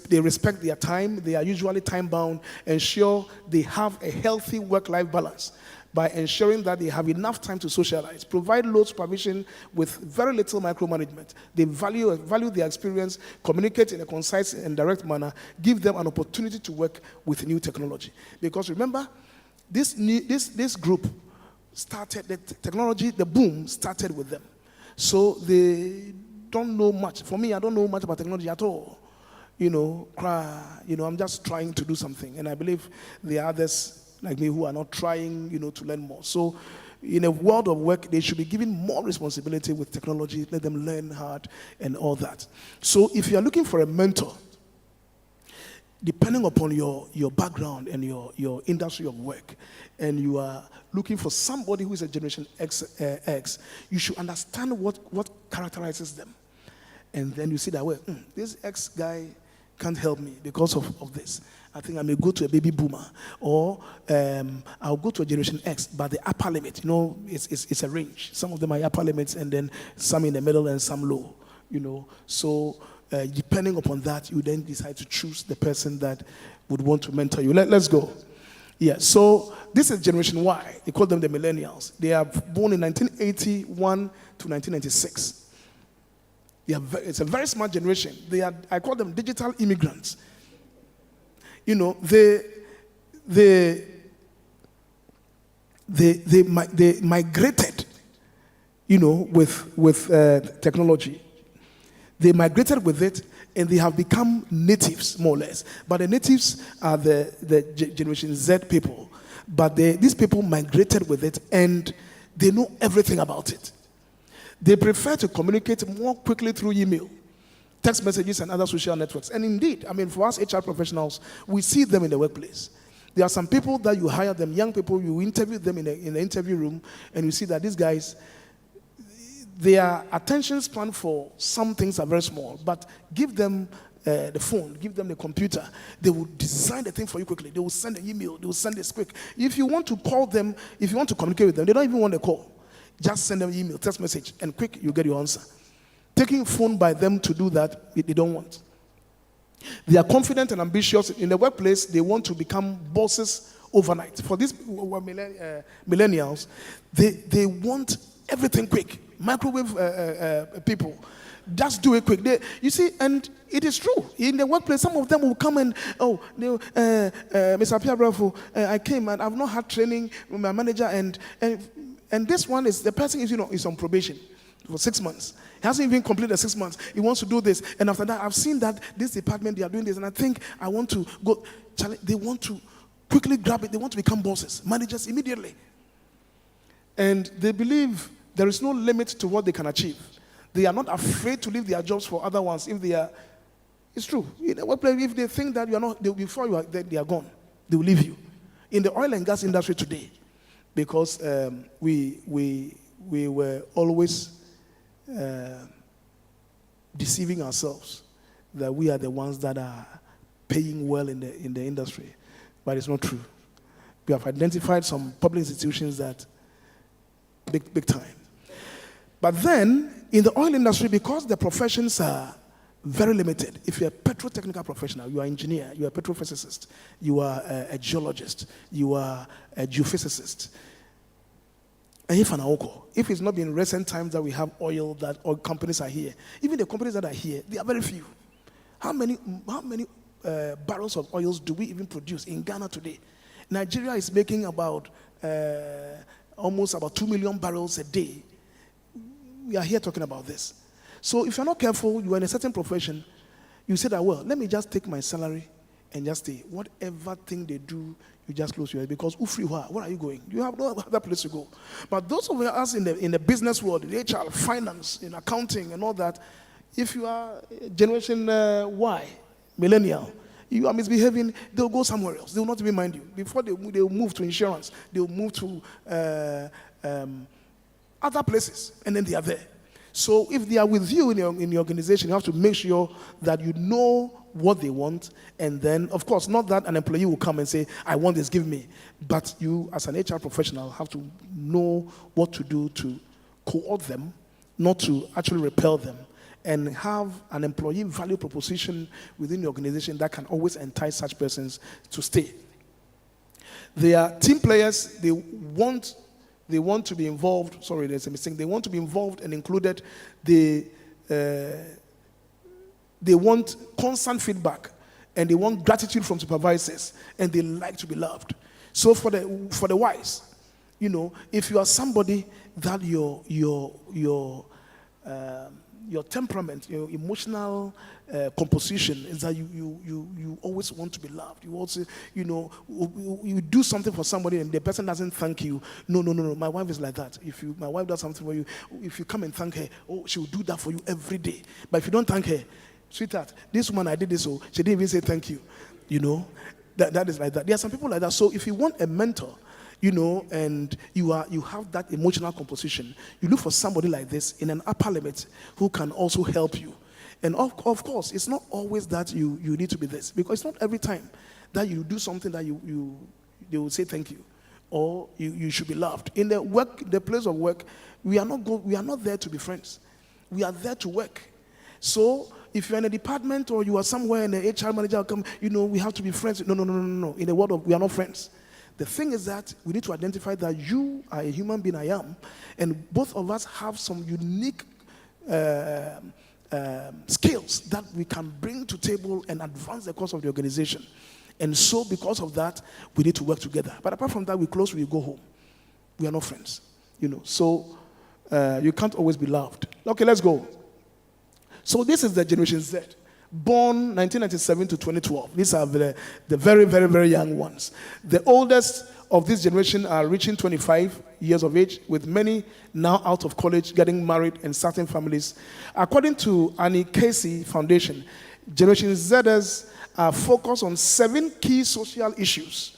They respect their time. They are usually time-bound. Ensure they have a healthy work-life balance. by ensuring that they have enough time to socialize, provide low supervision with very little micromanagement. They value their experience, communicate in a concise and direct manner, give them an opportunity to work with new technology. Because remember, this group started, the technology, the boom started with them. So they don't know much. For me, I don't know much about technology at all. I'm just trying to do something. And I believe there are others like me who are not trying, to learn more. So in a world of work, they should be given more responsibility with technology, let them learn hard and all that. So if you are looking for a mentor, depending upon your background and your industry of work, and you are looking for somebody who is a Generation X, you should understand what characterizes them. And then you see that, this X guy can't help me because of this. I think I may go to a baby boomer, or I'll go to a Generation X, but the upper limit, it's a range. Some of them are upper limits, and then some in the middle and some low, So depending upon that, you then decide to choose the person that would want to mentor you. Let's go. Yeah, so this is Generation Y. They call them the Millennials. They are born in 1981 to 1996. It's a very smart generation. I call them digital immigrants. They migrated, with technology. They migrated with it, and they have become natives, more or less. But the natives are the Generation Z people. But these people migrated with it, and they know everything about it. They prefer to communicate more quickly through email, text messages, and other social networks. And indeed, for us HR professionals, we see them in the workplace. There are some people that you hire them, young people, you interview them in the interview room, and you see that these guys, their attention span for some things are very small, but give them the phone, give them the computer, they will design the thing for you quickly. They will send an email, they will send this quick. If you want to call them, if you want to communicate with them, they don't even want a call. Just send them an email, text message, and quick, you get your answer. Taking phone by them to do that, they don't want. They are confident and ambitious. In the workplace, they want to become bosses overnight. For these millennials, they want everything quick. Microwave people. Just do it quick. You see, and it is true. In the workplace, some of them will come and, Mr. Appiah, I came and I've not had training with my manager, and this one is, the person is on probation for 6 months. He hasn't even completed the 6 months. He wants to do this. And after that, I've seen that this department, they are doing this. And I think I want to go. They want to quickly grab it. They want to become bosses, managers immediately. And they believe there is no limit to what they can achieve. They are not afraid to leave their jobs for other ones if they are. It's true. In the workplace, if they think that you are not, before they are gone, they will leave you. In the oil and gas industry today, because we were always deceiving ourselves that we are the ones that are paying well in the industry, but it's not true. We have identified some public institutions that big time. But then in the oil industry, because the professions are very limited. If you're a petrotechnical professional, you are an engineer, you are a petrophysicist, you are a geologist, you are a geophysicist. And if it's not been recent times that we have oil companies are here, even the companies that are here, they are very few. How many barrels of oils do we even produce in Ghana today? Nigeria is making about almost about 2 million barrels a day. We are here talking about this. So if you're not careful, you are in a certain profession, you say that, well, let me just take my salary and just stay. Whatever thing they do, you just close your eyes, because where are you going? You have no other place to go. But those of us in the business world, in HR, finance, in accounting and all that, if you are Generation Y, millennial, you are misbehaving, they'll go somewhere else. They will not even mind you. Before they will move to insurance, they will move to other places, and then they are there. So if they are with you in your organization, you have to make sure that you know what they want, and then, of course, not that an employee will come and say, I want this, give me. But you, as an HR professional, have to know what to do to co-opt them, not to actually repel them, and have an employee value proposition within the organization that can always entice such persons to stay. They are team players. They want to be involved. Sorry, there's a mistake. They want to be involved and included. They want constant feedback, and they want gratitude from supervisors, and they like to be loved. So for the wise, if you are somebody that your temperament, your emotional composition is that you always want to be loved. You also, you do something for somebody and the person doesn't thank you. No. My wife is like that. My wife does something for you, if you come and thank her, she will do that for you every day. But if you don't thank her, sweetheart, this woman, I did this, so she didn't even say thank you. That is like that. There are some people like that. So if you want a mentor, and you have that emotional composition, you look for somebody like this in an upper limit who can also help you. And of course, it's not always that you need to be this, because it's not every time that you do something that they will say thank you, or you should be loved. In the place of work, we are not there to be friends. We are there to work. So if you're in a department or you are somewhere and the HR manager will come, we have to be friends. No. In the world of, we are not friends. The thing is that we need to identify that you are a human being, I am, and both of us have some unique skills that we can bring to table and advance the cause of the organization. And so because of that, we need to work together. But apart from that, we close, we go home. We are not friends. So you can't always be loved. Okay, let's go. So this is the Generation Z. Born 1997 to 2012. These are the very, very, very young ones. The oldest of this generation are reaching 25 years of age, with many now out of college, getting married and starting families. According to Annie Casey Foundation, Generation Zers are focused on 7 key social issues: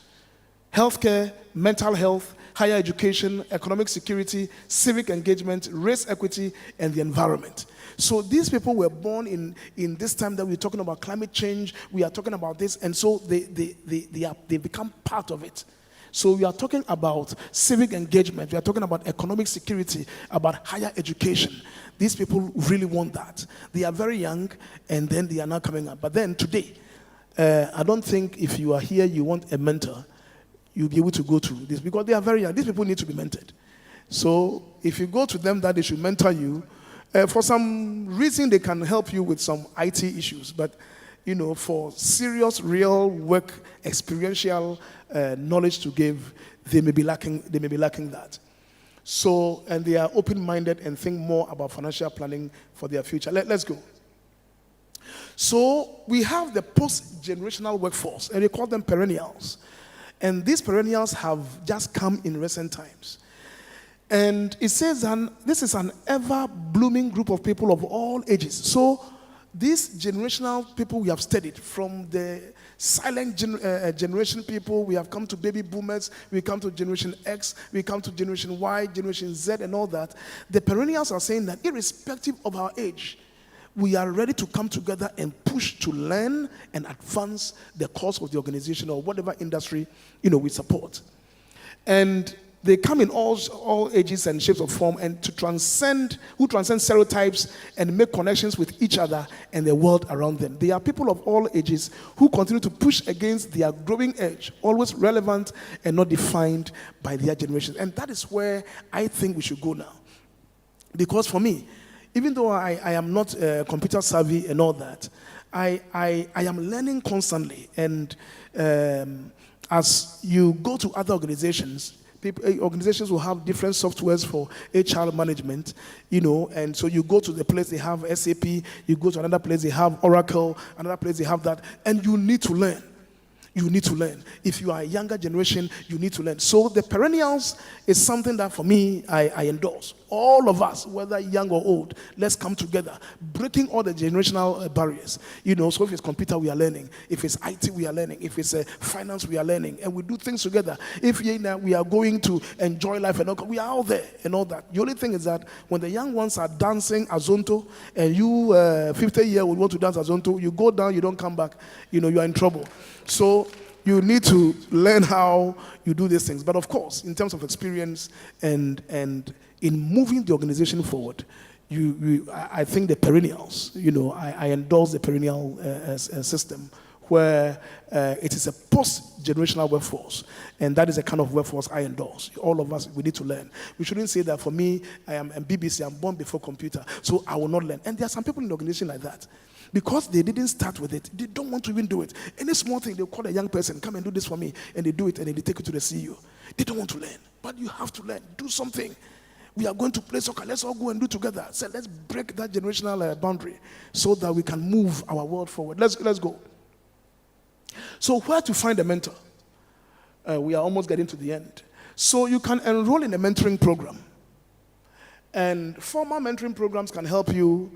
healthcare, mental health, higher education, economic security, civic engagement, race equity, and the environment. So these people were born in this time that we're talking about climate change. We are talking about this, and so they become part of it. So we are talking about civic engagement. We are talking about economic security, about higher education. These people really want that. They are very young, and then they are now coming up. But then today, I don't think if you are here, you want a mentor, you'll be able to go to this, because they are very young. These people need to be mentored. So if you go to them that they should mentor you, for some reason they can help you with some IT issues, but for serious, real work, experiential knowledge to give, they may be lacking that. So, and they are open-minded and think more about financial planning for their future. Let's go. So we have the post-generational workforce, and we call them perennials. And these perennials have just come in recent times. And it says that this is an ever-blooming group of people of all ages. So these generational people we have studied, from the silent generation people, we have come to baby boomers, we come to Generation X, we come to Generation Y, Generation Z, and all that. The perennials are saying that irrespective of our age, we are ready to come together and push to learn and advance the cause of the organization or whatever industry we support. And they come in all ages and shapes of form, and who transcend stereotypes and make connections with each other and the world around them. They are people of all ages who continue to push against their growing edge, always relevant and not defined by their generation. And that is where I think we should go now. Because for me, even though I am not computer savvy and all that, I am learning constantly. And as you go to other organizations, organizations will have different softwares for HR management, and so you go to the place they have SAP, you go to another place they have Oracle, another place they have that, and you need to learn. You need to learn. If you are a younger generation, you need to learn. So the perennials is something that for me, I endorse. All of us, whether young or old, let's come together, breaking all the generational barriers. So if it's computer, we are learning. If it's IT, we are learning. If it's finance, we are learning. And we do things together. If we are going to enjoy life and all, we are out there and all that. The only thing is that when the young ones are dancing Azonto, and you, 50-year-old, want to dance Azonto, you go down, you don't come back, you are in trouble. So you need to learn how you do these things. But of course, in terms of experience and in moving the organization forward, I think the perennials, I endorse the perennial system where it is a post-generational workforce, and that is the kind of workforce I endorse. All of us, we need to learn. We shouldn't say that for me, I am a BBC, I'm born before computer, so I will not learn. And there are some people in the organization like that. Because they didn't start with it, they don't want to even do it. Any small thing, they'll call a young person, come and do this for me, and they do it, and then they take it to the CEO. They don't want to learn, but you have to learn. Do something. We are going to play soccer. Let's all go and do together. So let's break that generational boundary so that we can move our world forward. Let's go. So where to find a mentor? We are almost getting to the end. So you can enroll in a mentoring program. And formal mentoring programs can help you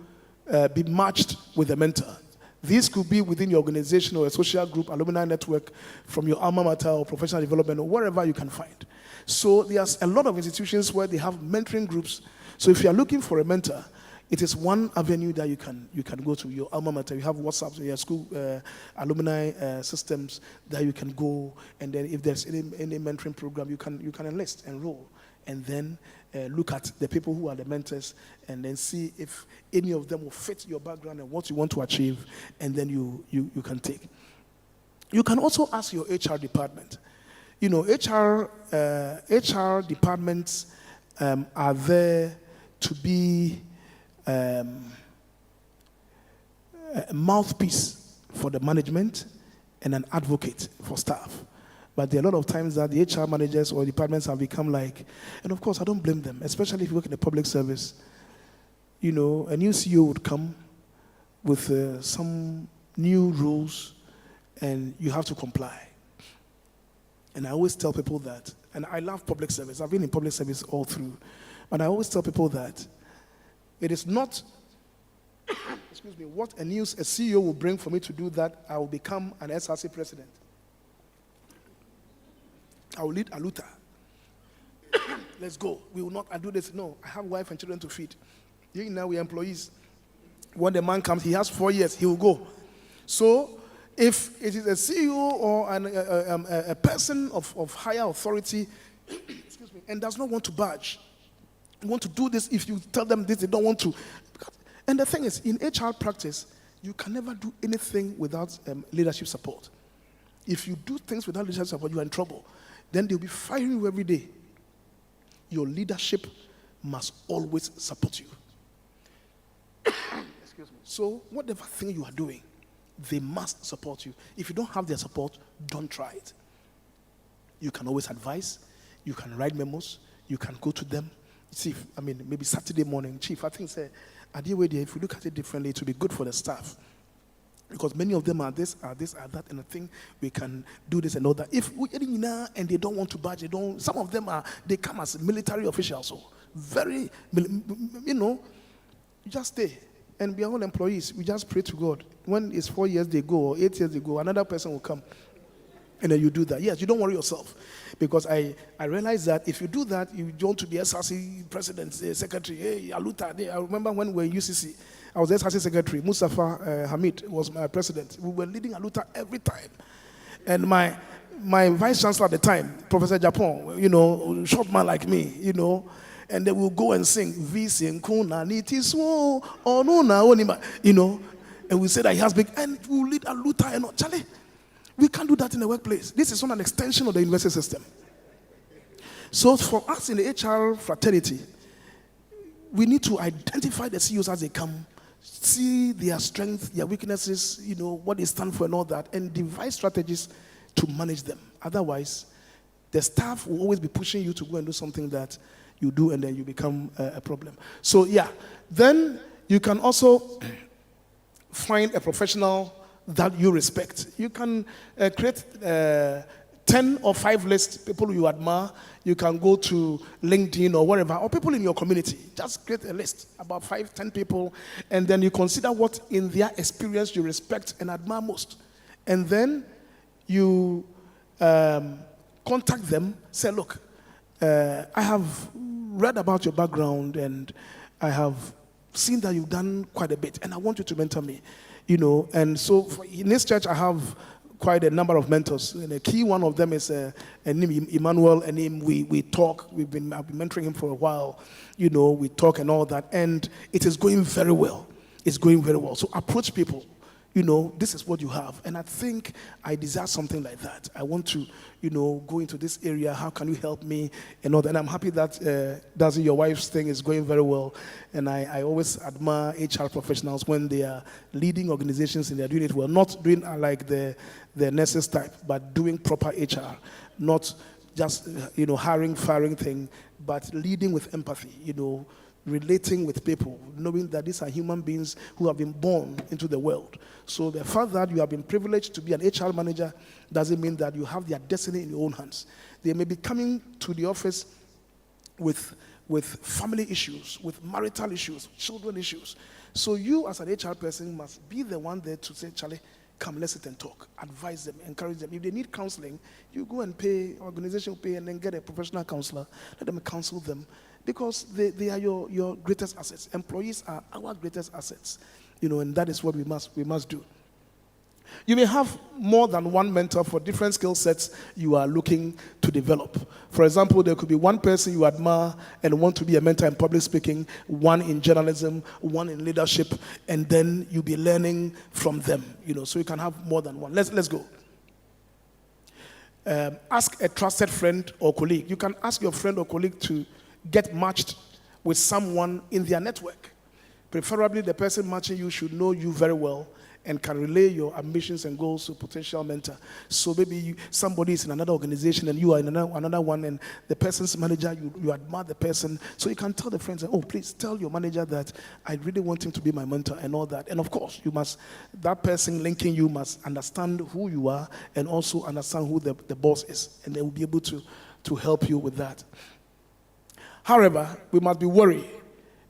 be matched with a mentor. These could be within your organization or a social group, alumni network, from your alma mater or professional development or wherever you can find. So there's a lot of institutions where they have mentoring groups. So if you are looking for a mentor, it is one avenue that you can go to. Your alma mater, you have WhatsApp, your school alumni systems that you can go, and then if there's any mentoring program, you can enlist, enroll, and then look at the people who are the mentors, and then see if any of them will fit your background and what you want to achieve, and then you can take. You can also ask your HR department. You know, HR departments are there to be a mouthpiece for the management and an advocate for staff. But there are a lot of times that the HR managers or departments have become like, and of course I don't blame them, especially if you work in the public service. You know, a new CEO would come with some new rules and you have to comply. And I always tell people that, and I love public service. I've been in public service all through. But I always tell people that it is not, excuse me, what a CEO will bring for me to do that, I will become an SRC president. I will lead Aluta. Let's go. We will not do this. No, I have wife and children to feed. Now we are employees. When the man comes, he has 4 years, he will go. So, if it is a CEO or a person of higher authority, excuse me, and does not want to budge, want to do this, if you tell them this, they don't want to. And the thing is, in HR practice, you can never do anything without leadership support. If you do things without leadership support, you are in trouble. Then they'll be firing you every day. Your leadership must always support you. Excuse me. So, whatever thing you are doing, they must support you. If you don't have their support, don't try it. You can always advise. You can write memos. You can go to them. Chief, maybe Saturday morning, Chief, I think, if you look at it differently, it will be good for the staff. Because many of them are this, are that, and I think we can do this and all that. If we and they don't want to budge, some of them they come as military officials, so very, you just stay. And we are all employees. We just pray to God. When it's 4 years they go, or 8 years they go, another person will come. And then you do that. Yes, you don't worry yourself. Because I realize that if you do that, you want to be SRC president, secretary. Hey, Aluta. I remember when we were in UCC, I was SRC secretary. Mustafa Hamid was my president. We were leading Aluta every time. And my vice chancellor at the time, Professor Japon, short man like me, and they will go and sing and we say that he has big, and we will lead a Luther and not Charlie. We can't do that in the workplace. This is not an extension of the university system. So for us in the HR fraternity, we need to identify the CEOs as they come, see their strengths, their weaknesses, what they stand for and all that, and devise strategies to manage them. Otherwise, the staff will always be pushing you to go and do something that you do, and then you become a problem. So yeah, then you can also find a professional that you respect. You can create 10 or 5 lists, people you admire. You can go to LinkedIn or wherever, or people in your community. Just create a list, about 5, 10 people, and then you consider what in their experience you respect and admire most. And then you contact them, say, look, I have read about your background and I have seen that you've done quite a bit and I want you to mentor me, And so in this church, I have quite a number of mentors. And a key one of them is named Emmanuel, and we talk. I've been mentoring him for a while. We talk and all that. And it is going very well. It's going very well. So approach people, this is what you have. And I think I desire something like that. I want to, go into this area. How can you help me? And all that. And I'm happy that, your wife's thing is going very well. And I always admire HR professionals when they are leading organizations and they're doing it well. Not doing like the nurses type, but doing proper HR. Not just, hiring, firing thing, but leading with empathy, relating with people, knowing that these are human beings who have been born into the world. So the fact that you have been privileged to be an HR manager doesn't mean that you have their destiny in your own hands. They may be coming to the office with family issues, with marital issues, children issues. So you as an HR person must be the one there to say, Charlie, come, let's sit and talk. Advise them, encourage them. If they need counseling, you go and pay, organization pay, and then get a professional counselor. Let them counsel them. Because they are your greatest assets. Employees are our greatest assets, and that is what we must do. You may have more than one mentor for different skill sets you are looking to develop. For example, there could be one person you admire and want to be a mentor in public speaking, one in journalism, one in leadership, and then you'll be learning from them. So you can have more than one. Let's go. Ask a trusted friend or colleague. You can ask your friend or colleague to get matched with someone in their network. Preferably, the person matching you should know you very well and can relay your ambitions and goals to a potential mentor. So maybe somebody is in another organization and you are in another one, and the person's manager, you admire the person. So you can tell the friends, oh, please tell your manager that I really want him to be my mentor and all that. And of course, that person linking you must understand who you are and also understand who the boss is. And they will be able to help you with that. However, we must be wary,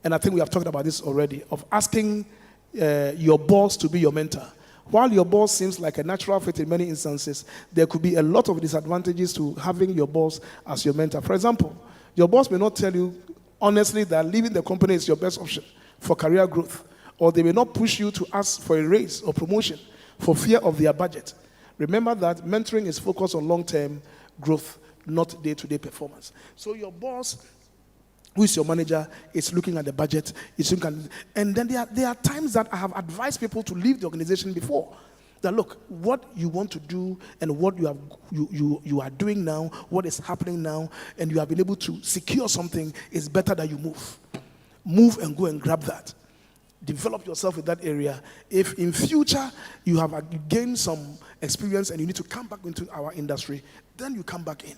and I think we have talked about this already, of asking your boss to be your mentor. While your boss seems like a natural fit in many instances, there could be a lot of disadvantages to having your boss as your mentor. For example, your boss may not tell you honestly that leaving the company is your best option for career growth, or they may not push you to ask for a raise or promotion for fear of their budget. Remember that mentoring is focused on long-term growth, not day-to-day performance. So your boss, who is your manager, is looking at the budget, and then there are times that I have advised people to leave the organization before. That look, what you want to do and what you are doing now, what is happening now, and you have been able to secure something, is better that you move. Move and go and grab that. Develop yourself in that area. If in future you have gained some experience and you need to come back into our industry, then you come back in.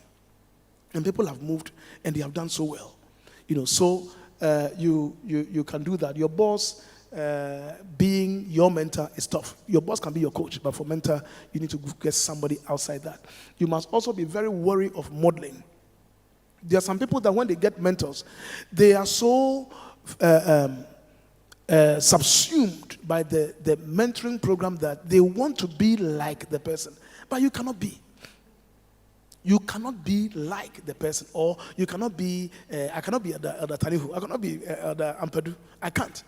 And people have moved and they have done so well. So you can do that. Your boss being your mentor is tough. Your boss can be your coach, but for mentor, you need to get somebody outside that. You must also be very wary of modeling. There are some people that when they get mentors, they are so subsumed by the mentoring program that they want to be like the person, but you cannot be. You cannot be like the person, or you cannot be, I cannot be Elder Tanihu, I cannot be Elder Ampadu. I can't.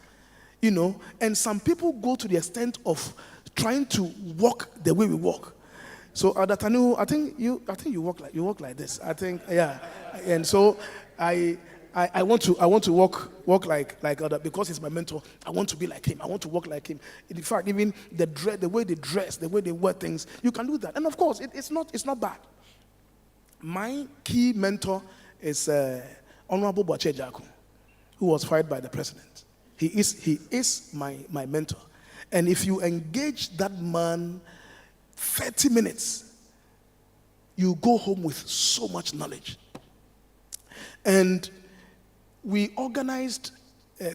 And some people go to the extent of trying to walk the way we walk. So Elder Tanihu, I think you walk like this. I think, yeah. And so I want to walk like Elder, because he's my mentor. I want to be like him. I want to walk like him. In fact, even the way they dress, the way they wear things, you can do that. And of course, it's not bad. My key mentor is Honorable Boache Jaku, who was fired by the president. He is my mentor. And if you engage that man 30 minutes, you go home with so much knowledge. And we organized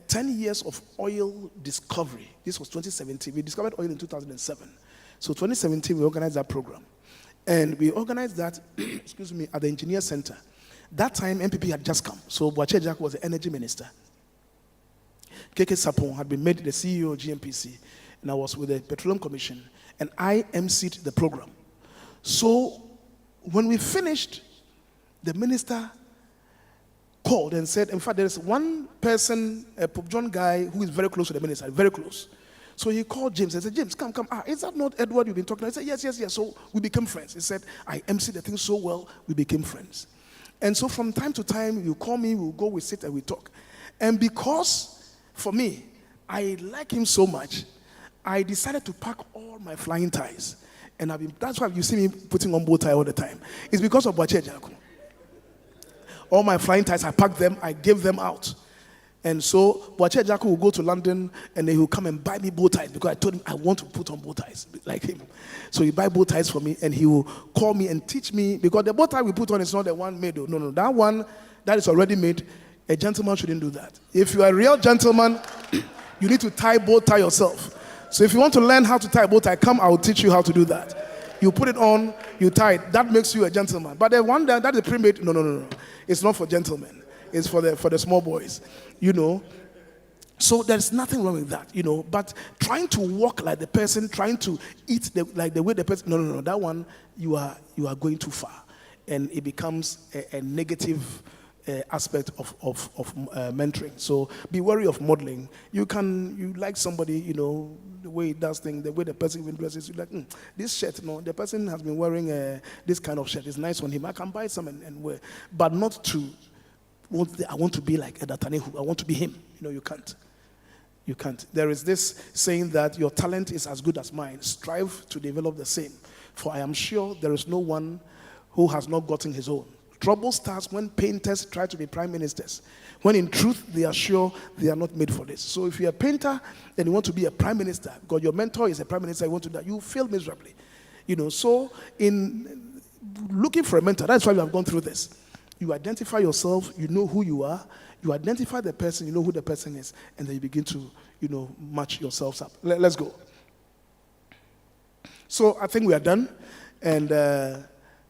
10 years of oil discovery. This was 2017. We discovered oil in 2007. So 2017, we organized that program. And we organized that, at the Engineer Center. That time, MPP had just come. So Boache Jack was the energy minister. KK Sapon had been made the CEO of GMPC. And I was with the Petroleum Commission. And I emceed the program. So when we finished, the minister called and said, in fact, there's one person, a Pope John guy, who is very close to the minister, very close. So he called James and said, James, come. Is that not Edward you've been talking about? He said, yes. So we became friends. He said, I emceed the thing so well, we became friends. And so from time to time, you call me, we'll go, we sit and we talk. And because, for me, I like him so much, I decided to pack all my flying ties. And that's why you see me putting on bow tie all the time. It's because of Boache Jaku. All my flying ties, I packed them, I gave them out. And so Boache Jaku will go to London and then he will come and buy me bow ties because I told him I want to put on bow ties like him. So he buy bow ties for me and he will call me and teach me, because the bow tie we put on is not the one made. No, that one that is already made, a gentleman shouldn't do that. If you are a real gentleman, you need to tie bow tie yourself. So if you want to learn how to tie a bow tie, come, I will teach you how to do that. You put it on, you tie it. That makes you a gentleman. But the one that is pre-made, no. It's not for gentlemen. It's for the small boys, So there's nothing wrong with that, But trying to walk like the person, trying to eat like the way the person, no. That one, you are going too far. And it becomes a negative aspect of mentoring. So be wary of modeling. You like somebody, the way he does things, the way the person even dresses. You like, this shirt, the person has been wearing this kind of shirt. It's nice on him. I can buy some and wear. But not to, I want to be like Edatanehu. I want to be him. You can't. You can't. There is this saying that your talent is as good as mine. Strive to develop the same. For I am sure there is no one who has not gotten his own. Trouble starts when painters try to be prime ministers, when in truth they are sure they are not made for this. So if you're a painter and you want to be a prime minister, because your mentor is a prime minister, you want to do that, you fail miserably. So in looking for a mentor, that's why we have gone through this. You identify yourself, you know who you are, you identify the person, you know who the person is, and then you begin to, match yourselves up. Let's go. So I think we are done, and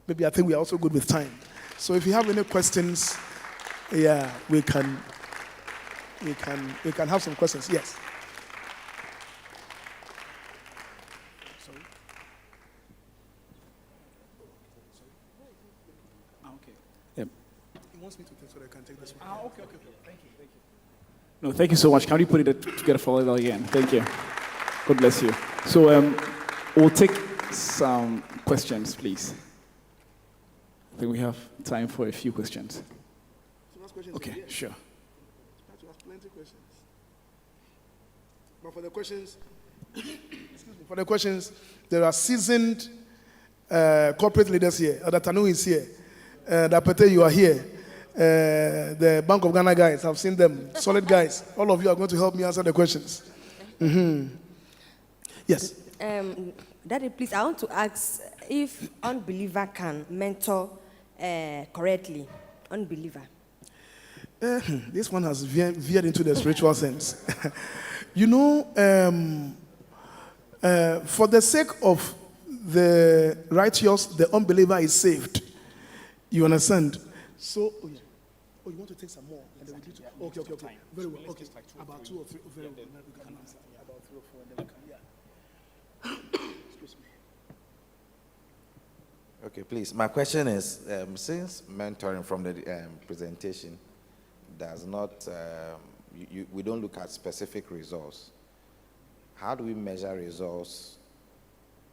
maybe I think we are also good with time. So if you have any questions, we can have some questions. Yes. Sorry. Okay. Yep. He wants me to take so that I can take this one. Okay. Thank you. No, thank you so much. Can you put it together for a little again? Thank you. God bless you. So we'll take some questions, please. I think we have time for a few questions. Okay, sure. I have to ask plenty of questions. But for the questions, there are seasoned corporate leaders here. Adatanu is here. Dapete, you are here. The Bank of Ghana guys, I've seen them. Solid guys. All of you are going to help me answer the questions. Mm-hmm. Yes. Daddy, please, I want to ask if unbeliever can mentor correctly. Unbeliever. This one has veered into the spiritual sense. For the sake of the righteous, the unbeliever is saved. You understand? So, you want to take some more? And then we do okay. Very well. Okay. About 2 or 3. Very well. We can answer. About 3 or 4, and then we can. Excuse me. Okay, please. My question is, since mentoring from the presentation does not, we don't look at specific results, how do we measure results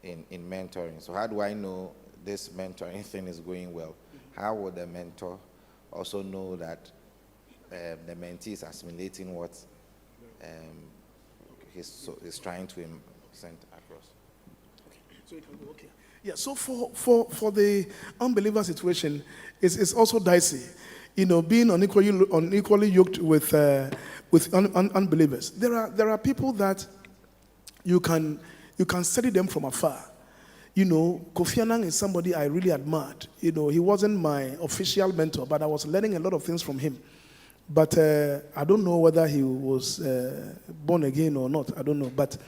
in mentoring? So how do I know this mentoring thing is going well? How would the mentor also know that the mentee is assimilating what he's trying to send across? Okay. So it can go, okay. Yeah, so for the unbeliever situation, it's also dicey. Being unequally yoked with unbelievers. There are people that you can study them from afar. Kofi Annan is somebody I really admired. He wasn't my official mentor, but I was learning a lot of things from him. But I don't know whether he was born again or not. I don't know. But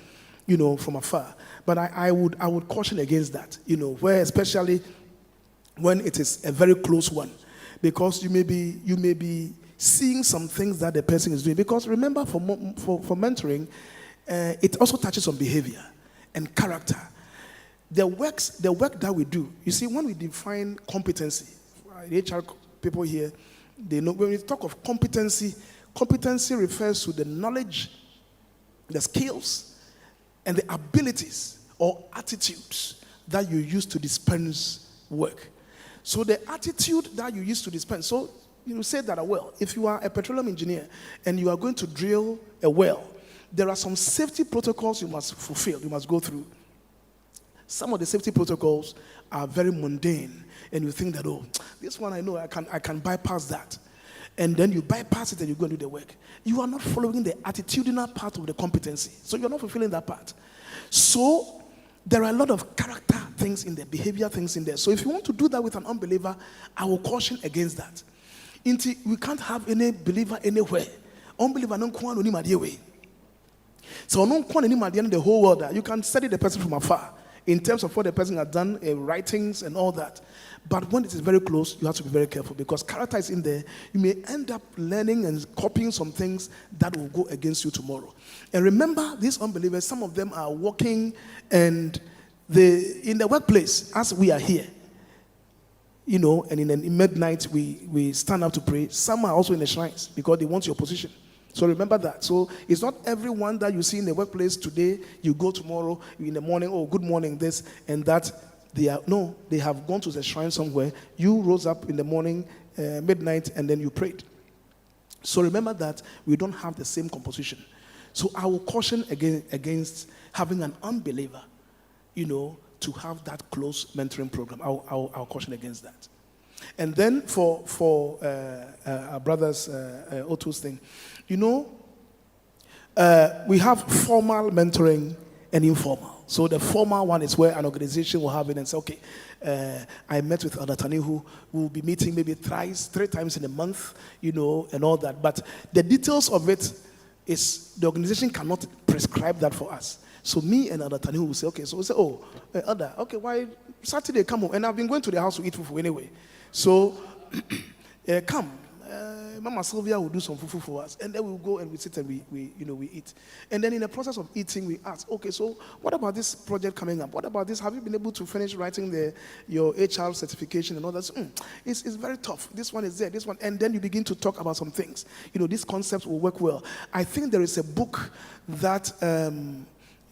from afar. But I would caution against that. Where especially when it is a very close one, because you may be seeing some things that the person is doing. Because remember, for mentoring, it also touches on behavior and character. The work that we do, you see, when we define competency, the HR people here, they know when we talk of competency refers to the knowledge, the skills, and the abilities or attitudes that you use to dispense work. So the attitude that you use to dispense, so you say that a well, if you are a petroleum engineer and you are going to drill a well, there are some safety protocols you must fulfill, you must go through. Some of the safety protocols are very mundane, and you think that, oh, this one I know I can bypass that. And then you bypass it and you go and do the work. You are not following the attitudinal part of the competency. So you're not fulfilling that part. So there are a lot of character things in there, behavior things in there. So if you want to do that with an unbeliever, I will caution against that. We can't have any believer anywhere. Unbeliever don't want any way. So don't want anybody in the whole world. You can study the person from afar in terms of what the person has done, writings and all that. But when it is very close, you have to be very careful because character is in there. You may end up learning and copying some things that will go against you tomorrow. And remember, these unbelievers, some of them are working and in the workplace, as we are here, and in midnight we stand up to pray. Some are also in the shrines because they want your position. So remember that. So it's not everyone that you see in the workplace today, you go tomorrow, in the morning, oh, good morning, this and that. They have gone to the shrine somewhere. You rose up in the morning, midnight, and then you prayed. So remember that we don't have the same composition. So I will caution against having an unbeliever, to have that close mentoring program. I'll caution against that. And then for our brothers, Otu's thing, we have formal mentoring and informal. So the formal one is where an organization will have it and say, okay, I met with Elder Tani who will be meeting maybe three times in a month, and all that. But the details of it is the organization cannot prescribe that for us. So me and Elder Tani will say, okay, so we say, oh, Elder, okay, why Saturday come home? And I've been going to the house to eat fufu anyway. So come. Mama Sylvia will do some fufu for us, and then we'll go and we sit and we eat. And then in the process of eating, we ask, okay, so what about this project coming up? What about this? Have you been able to finish writing your HR certification and all that? It's very tough. This one is there, this one. And then you begin to talk about some things. These concepts will work well. I think there is a book that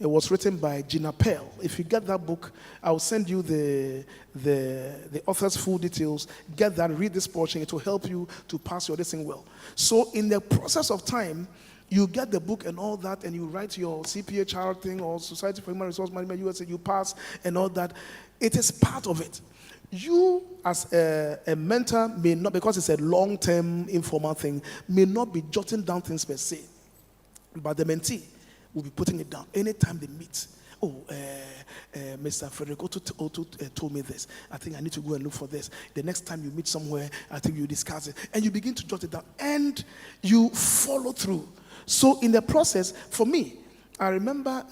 it was written by Gina Pell. If you get that book, I'll send you the author's full details. Get that, read this portion. It will help you to pass your lesson well. So in the process of time, you get the book and all that, and you write your CPHR thing or Society for Human Resource Management, USA, you pass and all that. It is part of it. You as a mentor may not, because it's a long-term informal thing, may not be jotting down things per se. But the mentee will be putting it down anytime they meet. Oh, Mr. Frederick Otto told me this. I think I need to go and look for this. The next time you meet somewhere, I think you discuss it. And you begin to jot it down. And you follow through. So in the process, for me, I remember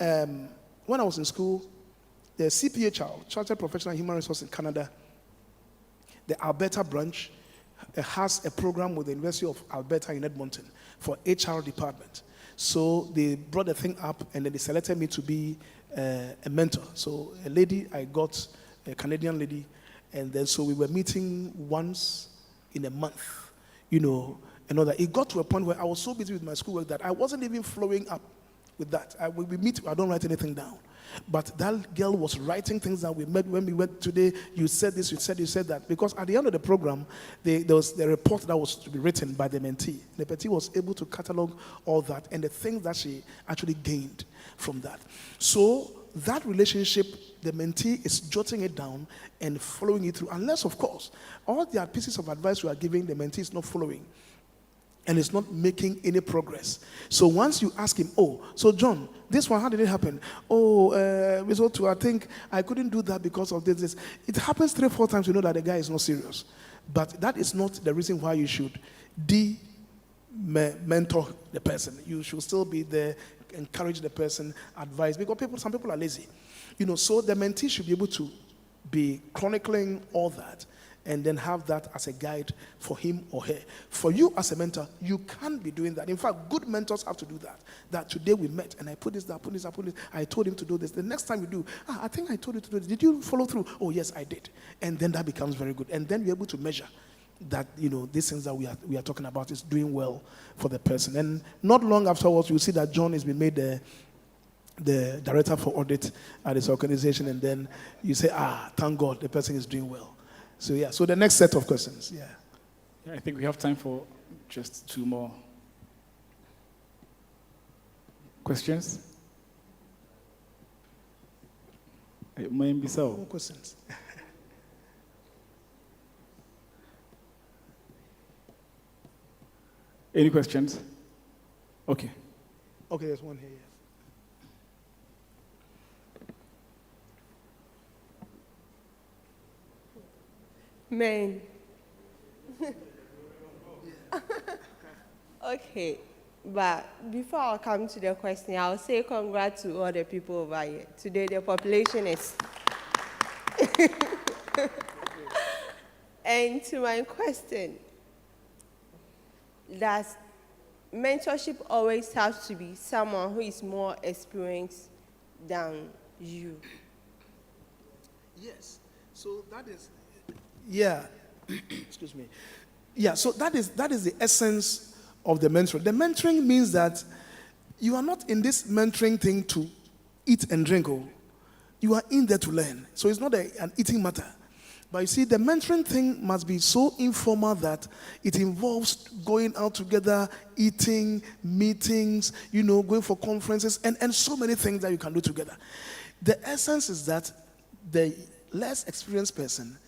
when I was in school, the CPHR, Chartered Professional Human Resource in Canada, the Alberta branch has a program with the University of Alberta in Edmonton for HR department. So they brought the thing up, and then they selected me to be a mentor. So a lady, I got a Canadian lady, and then so we were meeting once in a month, and all that. It got to a point where I was so busy with my schoolwork that I wasn't even following up with that. We meet, I don't write anything down. But that girl was writing things that we met when we went today. You said this, you said that. Because at the end of the program, there was the report that was to be written by the mentee. The mentee was able to catalog all that and the things that she actually gained from that. So that relationship, the mentee is jotting it down and following it through. Unless, of course, all the pieces of advice you are giving, the mentee is not following. And it's not making any progress. So once you ask him, oh, so John, this one, how did it happen? Oh, I think I couldn't do that because of this. It happens 3-4 times, you know that the guy is not serious. But that is not the reason why you should mentor the person. You should still be there, encourage the person, advise. Because some people are lazy. So the mentee should be able to be chronicling all that and then have that as a guide for him or her. For you as a mentor, you can't be doing that. In fact, good mentors have to do that. That today we met and I put this, I told him to do this. The next time you do, I think I told you to do this. Did you follow through? Oh, yes, I did. And then that becomes very good. And then you're able to measure that, these things that we are talking about is doing well for the person. And not long afterwards, you'll see that John has been made the director for audit at this organization. And then you say, thank God, the person is doing well. So the next set of questions, I think we have time for just 2 more questions. questions? Maybe so. No questions. Any questions? Okay. Okay, there's one here. Yes. Man. Okay, but before I come to the question, I'll say congrats to all the people over here. Today, the population is. And to my question, does mentorship always have to be someone who is more experienced than you? Yes. So that is, yeah. Excuse me. Yeah. So that is the essence of the mentoring. The mentoring means that you are not in this mentoring thing to eat and drink. Oh, you are in there to learn. So it's not an eating matter. But you see, the mentoring thing must be so informal that it involves going out together, eating, meetings, going for conferences, and so many things that you can do together. The essence is that the less experienced person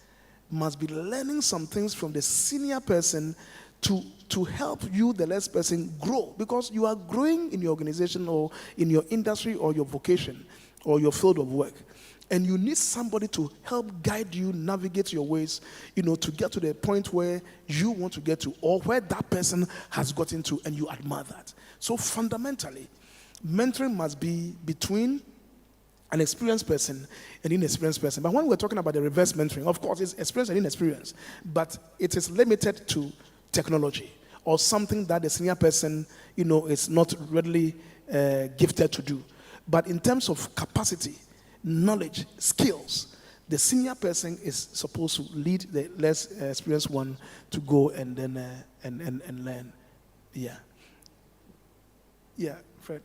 must be learning some things from the senior person to help you, the less person, grow. Because you are growing in your organization or in your industry or your vocation or your field of work. And you need somebody to help guide you, navigate your ways, to get to the point where you want to get to or where that person has gotten to, and you admire that. So fundamentally, mentoring must be between an experienced person and inexperienced person. But when we're talking about the reverse mentoring, of course, it's experience and inexperience, but it is limited to technology or something that the senior person, is not readily gifted to do. But in terms of capacity, knowledge, skills, the senior person is supposed to lead the less experienced one to go and then and learn. Yeah. Yeah, Fred.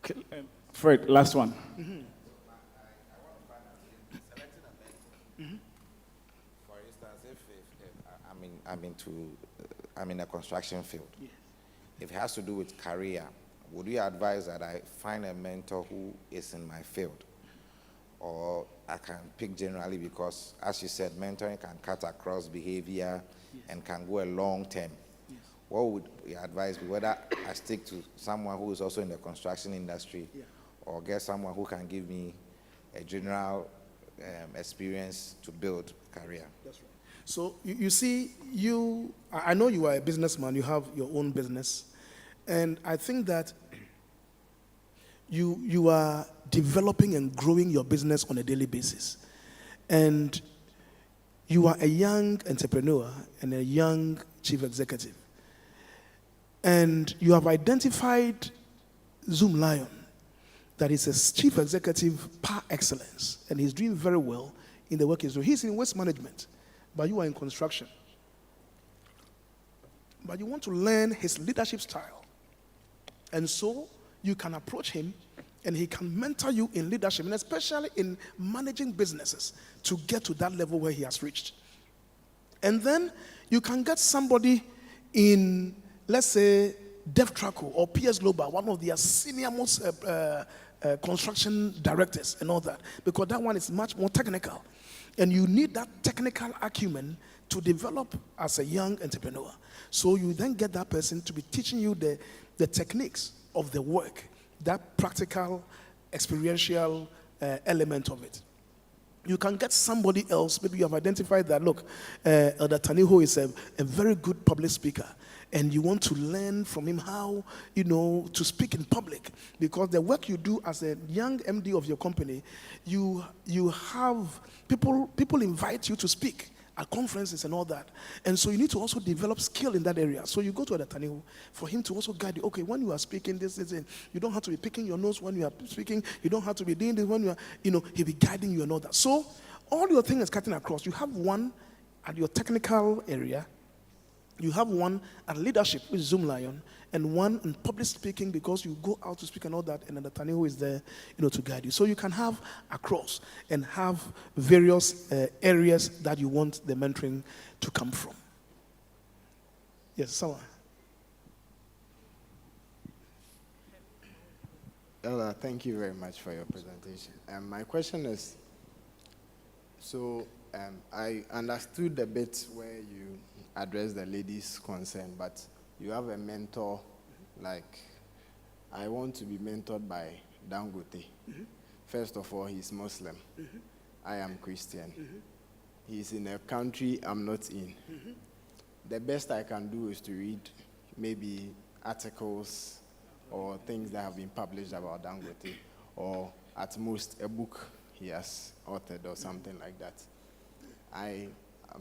Okay, Fred, last one. Mm-hmm. For instance, if I'm in a construction field. Yes. If it has to do with career, would you advise that I find a mentor who is in my field? Or I can pick generally because, as you said, mentoring can cut across behavior and can go a long term. Yes. What would your advice be? Whether I stick to someone who is also in the construction industry or get someone who can give me a general experience to build career? That's right. So you see, I know you are a businessman, you have your own business, and I think that you are developing and growing your business on a daily basis. And you are a young entrepreneur and a young chief executive. And you have identified Zoom Lion, that is a chief executive par excellence, and he's doing very well in the work he's doing. He's in waste management, but you are in construction. But you want to learn his leadership style. And so you can approach him and he can mentor you in leadership, and especially in managing businesses to get to that level where he has reached. And then you can get somebody in, let's say, DevTraco or PS Global, one of their senior most construction directors and all that, because that one is much more technical. And you need that technical acumen to develop as a young entrepreneur. So you then get that person to be teaching you the techniques of the work, that practical, experiential element of it. You can get somebody else, maybe you have identified that, look, Elder Taniho is a very good public speaker, and you want to learn from him how, to speak in public, because the work you do as a young MD of your company, you have, people invite you to speak at conferences and all that. And so you need to also develop skill in that area. So you go to Adatanihu for him to also guide you. Okay, when you are speaking, this is it. You don't have to be picking your nose when you are speaking. You don't have to be doing this when you are, he'll be guiding you and all that. So all your thing is cutting across. You have one at your technical area. You have one at leadership with Zoom Lion, and one in public speaking because you go out to speak and all that, and Adatanihu is there, to guide you. So you can have across and have various areas that you want the mentoring to come from. Yes, someone. Ella, thank you very much for your presentation. My question is, I understood the bit where you addressed the lady's concern, but you have a mentor, like, I want to be mentored by Dangote. First of all, he's Muslim. I am Christian. He's in a country I'm not in. The best I can do is to read maybe articles or things that have been published about Dangote, or at most a book he has authored or something like that. I'm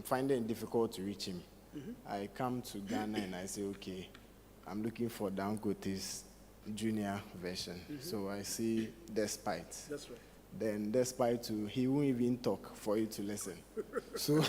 finding it difficult to reach him. I come to Ghana and I say, okay, I'm looking for Dangote's junior version. So I see Despite. That's right. Then Despite too, he won't even talk for you to listen. So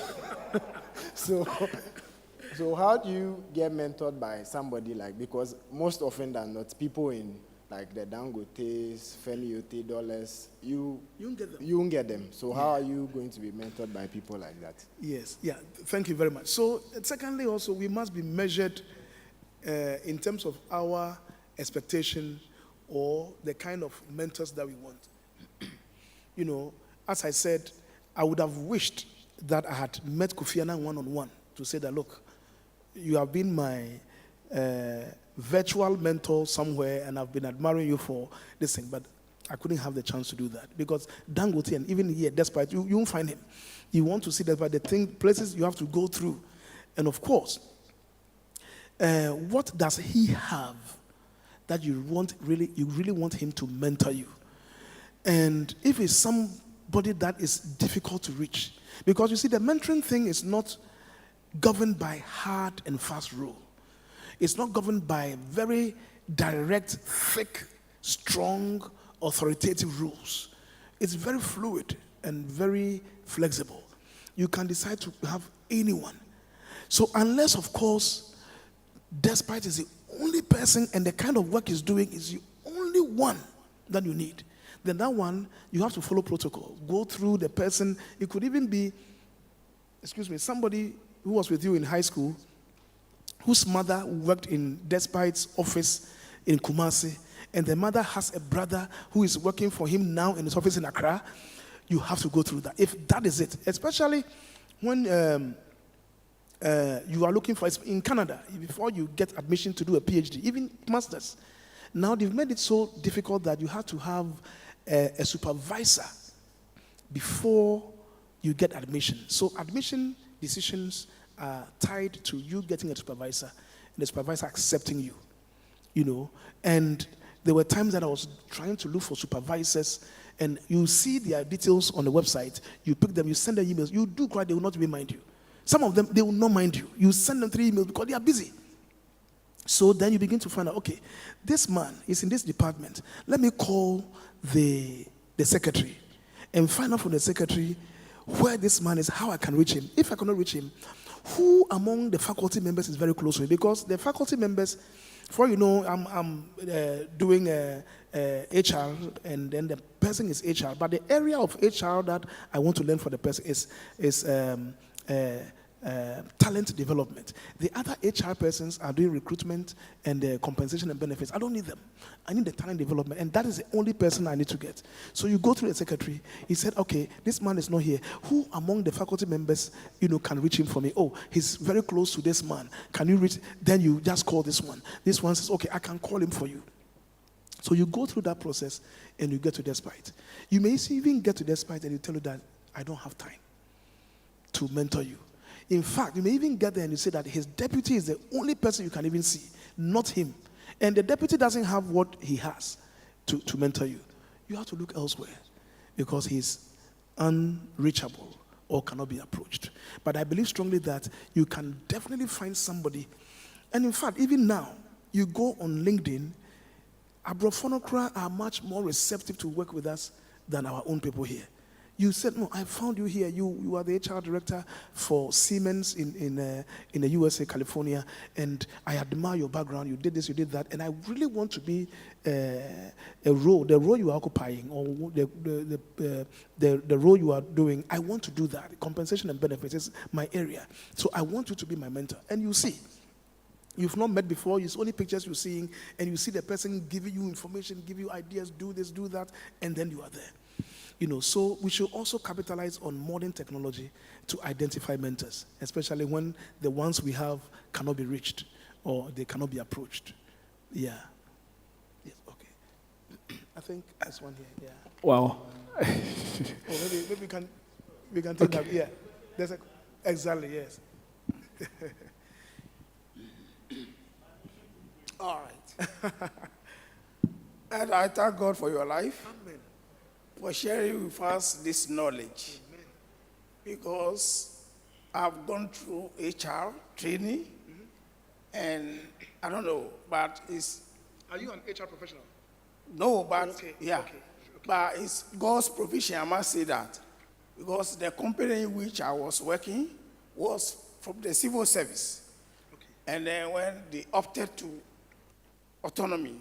how do you get mentored by somebody like, because most often than not, people in like the Dangotes, Femi Ote dollars, you won't get them. You won't get them. So how are you going to be mentored by people like that? Yes, yeah, thank you very much. So, secondly, also, we must be measured in terms of our expectation or the kind of mentors that we want. You know, as I said, I would have wished that I had met Kofi Annan one-on-one to say that, look, you have been my virtual mentor somewhere, and I've been admiring you for this thing, but I couldn't have the chance to do that because Dangote, and even here, Despite, you won't find him. You want to see that, but the places you have to go through, and of course, what does he have that you really want him to mentor you? And if it's somebody that is difficult to reach, because you see, the mentoring thing is not governed by hard and fast rule. It's not governed by very direct, thick, strong, authoritative rules. It's very fluid and very flexible. You can decide to have anyone. So unless, of course, Despite is the only person and the kind of work he's doing is the only one that you need, then that one, you have to follow protocol. Go through the person. It could even be, somebody who was with you in high school, whose mother worked in Despite's office in Kumasi, and the mother has a brother who is working for him now in his office in Accra. You have to go through that. If that is it, especially when you are looking for, in Canada, before you get admission to do a PhD, even masters, now they've made it so difficult that you have to have a supervisor before you get admission. So admission decisions are tied to you getting a supervisor and the supervisor accepting you, you know. And there were times that I was trying to look for supervisors, and you see their details on the website, you pick them, you send them emails, you do cry, they will not even mind you. Some of them, they will not mind you. You send them 3 emails because they are busy. So then you begin to find out, okay, this man is in this department. Let me call the secretary and find out from the secretary where this man is, how I can reach him. If I cannot reach him, who among the faculty members is very close to me? Because the faculty members, for you know, I'm doing HR, and then the person is HR. But the area of HR that I want to learn for the person is talent development. The other HR persons are doing recruitment and compensation and benefits. I don't need them. I need the talent development, and that is the only person I need to get. So you go through the secretary. He said, okay, this man is not here. Who among the faculty members, you know, can reach him for me? Oh, he's very close to this man. Can you reach? Then you just call this one. This one says, okay, I can call him for you. So you go through that process, and you get to Despite. You may even get to Despite, and you tell you that I don't have time to mentor you. In fact, you may even get there and you say that his deputy is the only person you can even see, not him. And the deputy doesn't have what he has to mentor you. You have to look elsewhere because he's unreachable or cannot be approached. But I believe strongly that you can definitely find somebody. And in fact, even now, you go on LinkedIn, Abrofonokra are much more receptive to work with us than our own people here. You said, no, I found you here. You are the HR director for Siemens in the USA, California, and I admire your background. You did this, you did that, and I really want to be the role you are occupying, or the role you are doing. I want to do that. Compensation and benefits is my area. So I want you to be my mentor. And you see, You've not met before, it's only pictures you're seeing, and you see the person giving you information, give you ideas, do this, do that, and then you are there. So we should also capitalize on modern technology to identify mentors, especially when the ones we have cannot be reached or they cannot be approached. Yeah. Yes, okay. I think there's one here, yeah. Wow. Maybe we can take that, yeah. Exactly, yes. All right. And I thank God for your life. Amen. For sharing with us this knowledge. Amen. Because I've gone through HR training, and I don't know, but it's... Are you an HR professional? No, but Okay, yeah. okay. But it's God's provision, I must say that. Because the company in which I was working was from the civil service. Okay. And then when they opted to autonomy,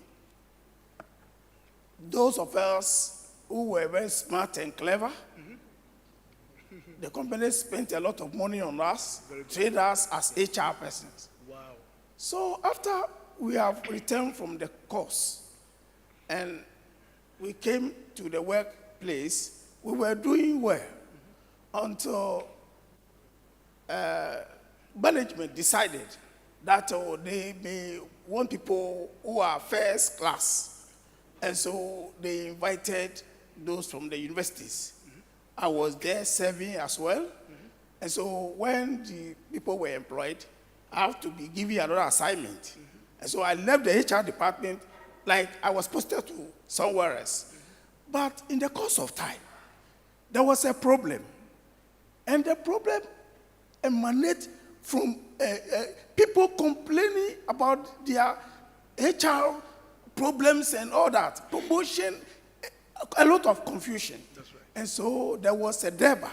those of us who were very smart and clever, the company spent a lot of money on us, trained us as HR persons. Wow. So after we have returned from the course and we came to the workplace, we were doing well until management decided that they may want people who are first class. And so they invited those from the universities. I was there serving as well. And so when the people were employed, I have to be given another assignment. And so I left the HR department like I was posted to somewhere else. But in the course of time, there was a problem. And the problem emanated from people complaining about their HR problems and all that, promotion, a lot of confusion. That's right. And so there was a debate.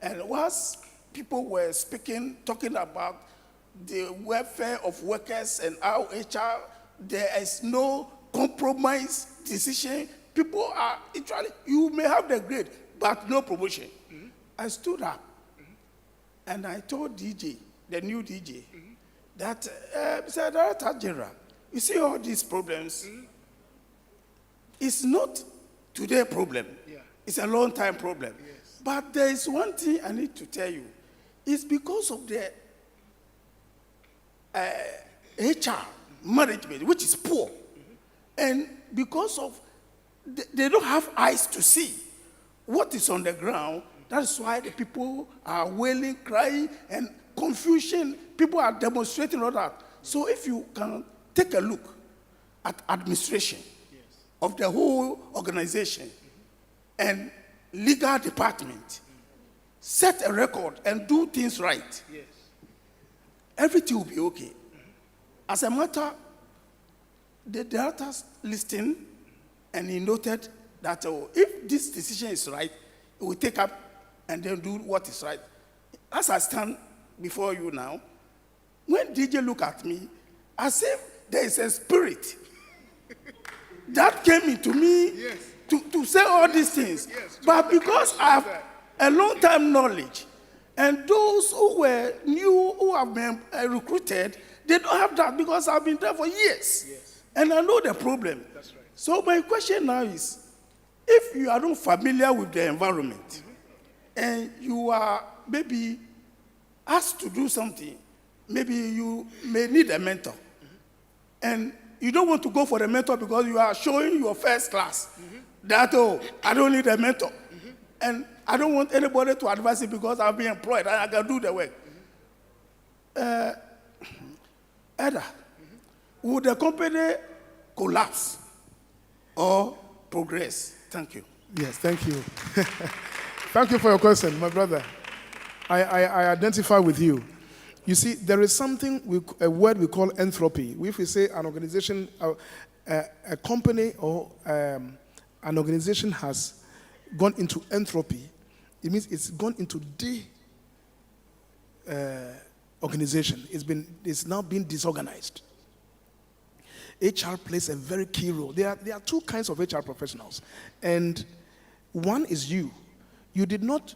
And once people were speaking, talking about the welfare of workers and how HR, there is no compromise decision. People are literally, you may have the grade, but no promotion. I stood up and I told DJ, the new DJ, that, Mr. Director General, you see all these problems, it's not today problem. Yeah. It's a long time problem. Yes. But there is one thing I need to tell you. It's because of the HR management, which is poor. And because of, they don't have eyes to see what is on the ground. That's why the people are wailing, crying, and confusion. People are demonstrating all that. So if you can take a look at administration of the whole organization and legal department, set a record and do things right, Yes. everything will be okay. As a matter, the directors listened and he noted that if this decision is right, he will take up and then do what is right. As I stand before you now, when DJ look at me, as if there is a spirit that came into me Yes. to say all these things. Yes. But because I have a long time knowledge, and those who were new, who have been recruited, they don't have that because I've been there for years. Yes. And I know the problem. That's right. So my question now is, if you are not familiar with the environment, and you are maybe asked to do something, maybe you may need a mentor. And you don't want to go for the mentor because you are showing your first class that, I don't need a mentor. And I don't want anybody to advise it because I've been employed and I can do the work. Either, would the company collapse or progress? Thank you. Yes, thank you. Thank you for your question, my brother. I identify with you. You see, there is something, a word we call entropy. If we say an organization, a company or an organization has gone into entropy, it means it's gone into organization. It's now been disorganized. HR plays a very key role. There are two kinds of HR professionals. And one is you. You did not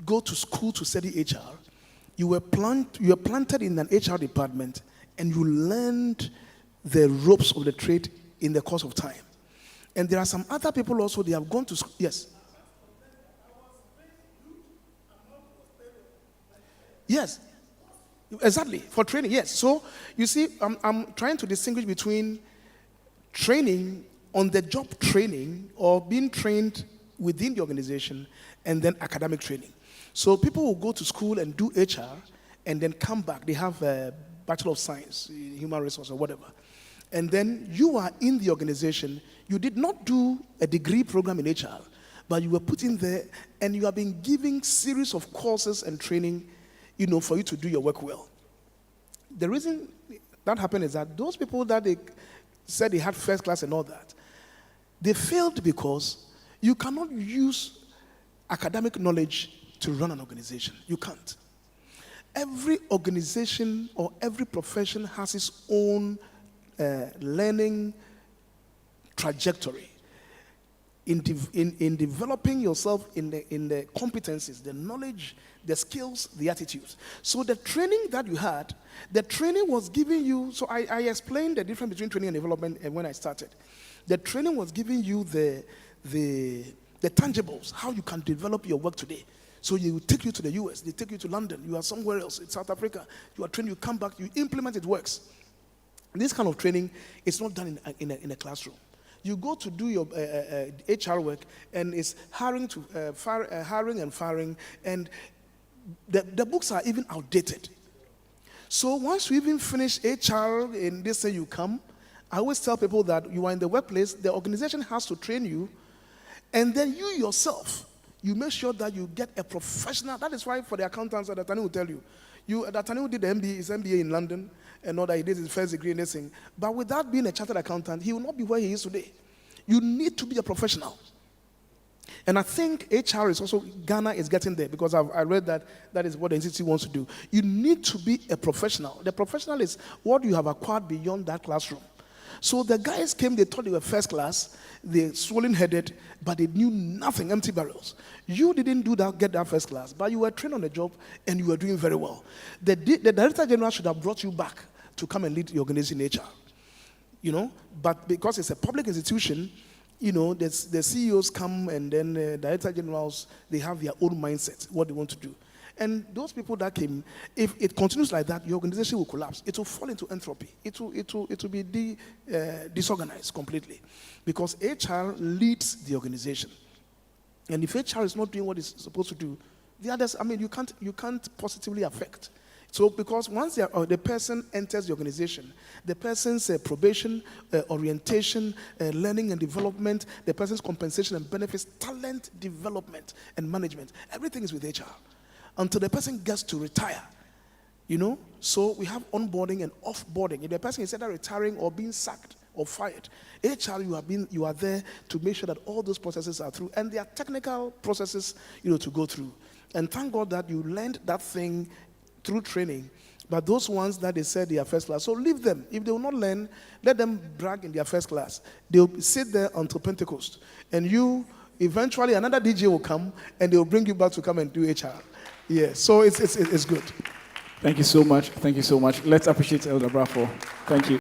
go to school to study HR. You were planted in an HR department, and you learned the ropes of the trade in the course of time. And there are some other people also, they have gone to school. Yes. Yes. Exactly. For training, yes. So, you see, I'm trying to distinguish between training, on-the-job training, or being trained within the organization, and then academic training. So people will go to school and do HR, and then come back. They have a Bachelor of Science, Human Resources, or whatever. And then you are in the organization. You did not do a degree program in HR, but you were put in there, and you have been giving series of courses and training, for you to do your work well. The reason that happened is that those people that they said they had first class and all that, they failed because you cannot use academic knowledge to run an organization. You can't. Every organization or every profession has its own learning trajectory. In developing yourself in the competencies, the knowledge, the skills, the attitudes. So the training that you had, the training was giving you, so I explained the difference between training and development and when I started. The training was giving you the tangibles, how you can develop your work today. So you take you to the US, they take you to London, you are somewhere else, in South Africa, you are trained, you come back, you implement, it works. This kind of training is not done in a classroom. You go to do your HR work, and it's hiring and firing, and the books are even outdated. So once you even finish HR and they say you come, I always tell people that you are in the workplace, the organization has to train you, and then you yourself, you make sure that you get a professional. That is why for the accountants, Adatani will tell you, Adatani who did the MBA, his MBA in London, and all that, he did his first degree in this thing. But without being a chartered accountant, he will not be where he is today. You need to be a professional. And I think HR is also, Ghana is getting there, because I read that is what the institute wants to do. You need to be a professional. The professional is what you have acquired beyond that classroom. So the guys came, they thought they were first class, they swollen-headed, but they knew nothing, empty barrels. You didn't get that first class, but you were trained on the job, and you were doing very well. The Director General should have brought you back to come and lead the organization in HR. But because it's a public institution, the CEOs come, and then the Director Generals, they have their own mindset, what they want to do. And those people that came, if it continues like that, your organization will collapse. It will fall into entropy. It will be disorganized completely, because HR leads the organization. And if HR is not doing what it's supposed to do, the others, you can't positively affect. So because once the person enters the organization, the person's probation, orientation, learning and development, the person's compensation and benefits, talent development and management, everything is with HR until the person gets to retire. So we have onboarding and offboarding. If the person is either retiring or being sacked or fired, HR, you are there to make sure that all those processes are through, and there are technical processes, to go through. And thank God that you learned that thing through training. But those ones that they said they are first class, so leave them. If they will not learn, let them brag in their first class. They'll sit there until Pentecost, and eventually another DJ will come, and they'll bring you back to come and do HR. Yeah, so it's good. Thank you so much. Thank you so much. Let's appreciate Elder Brafo. Thank you.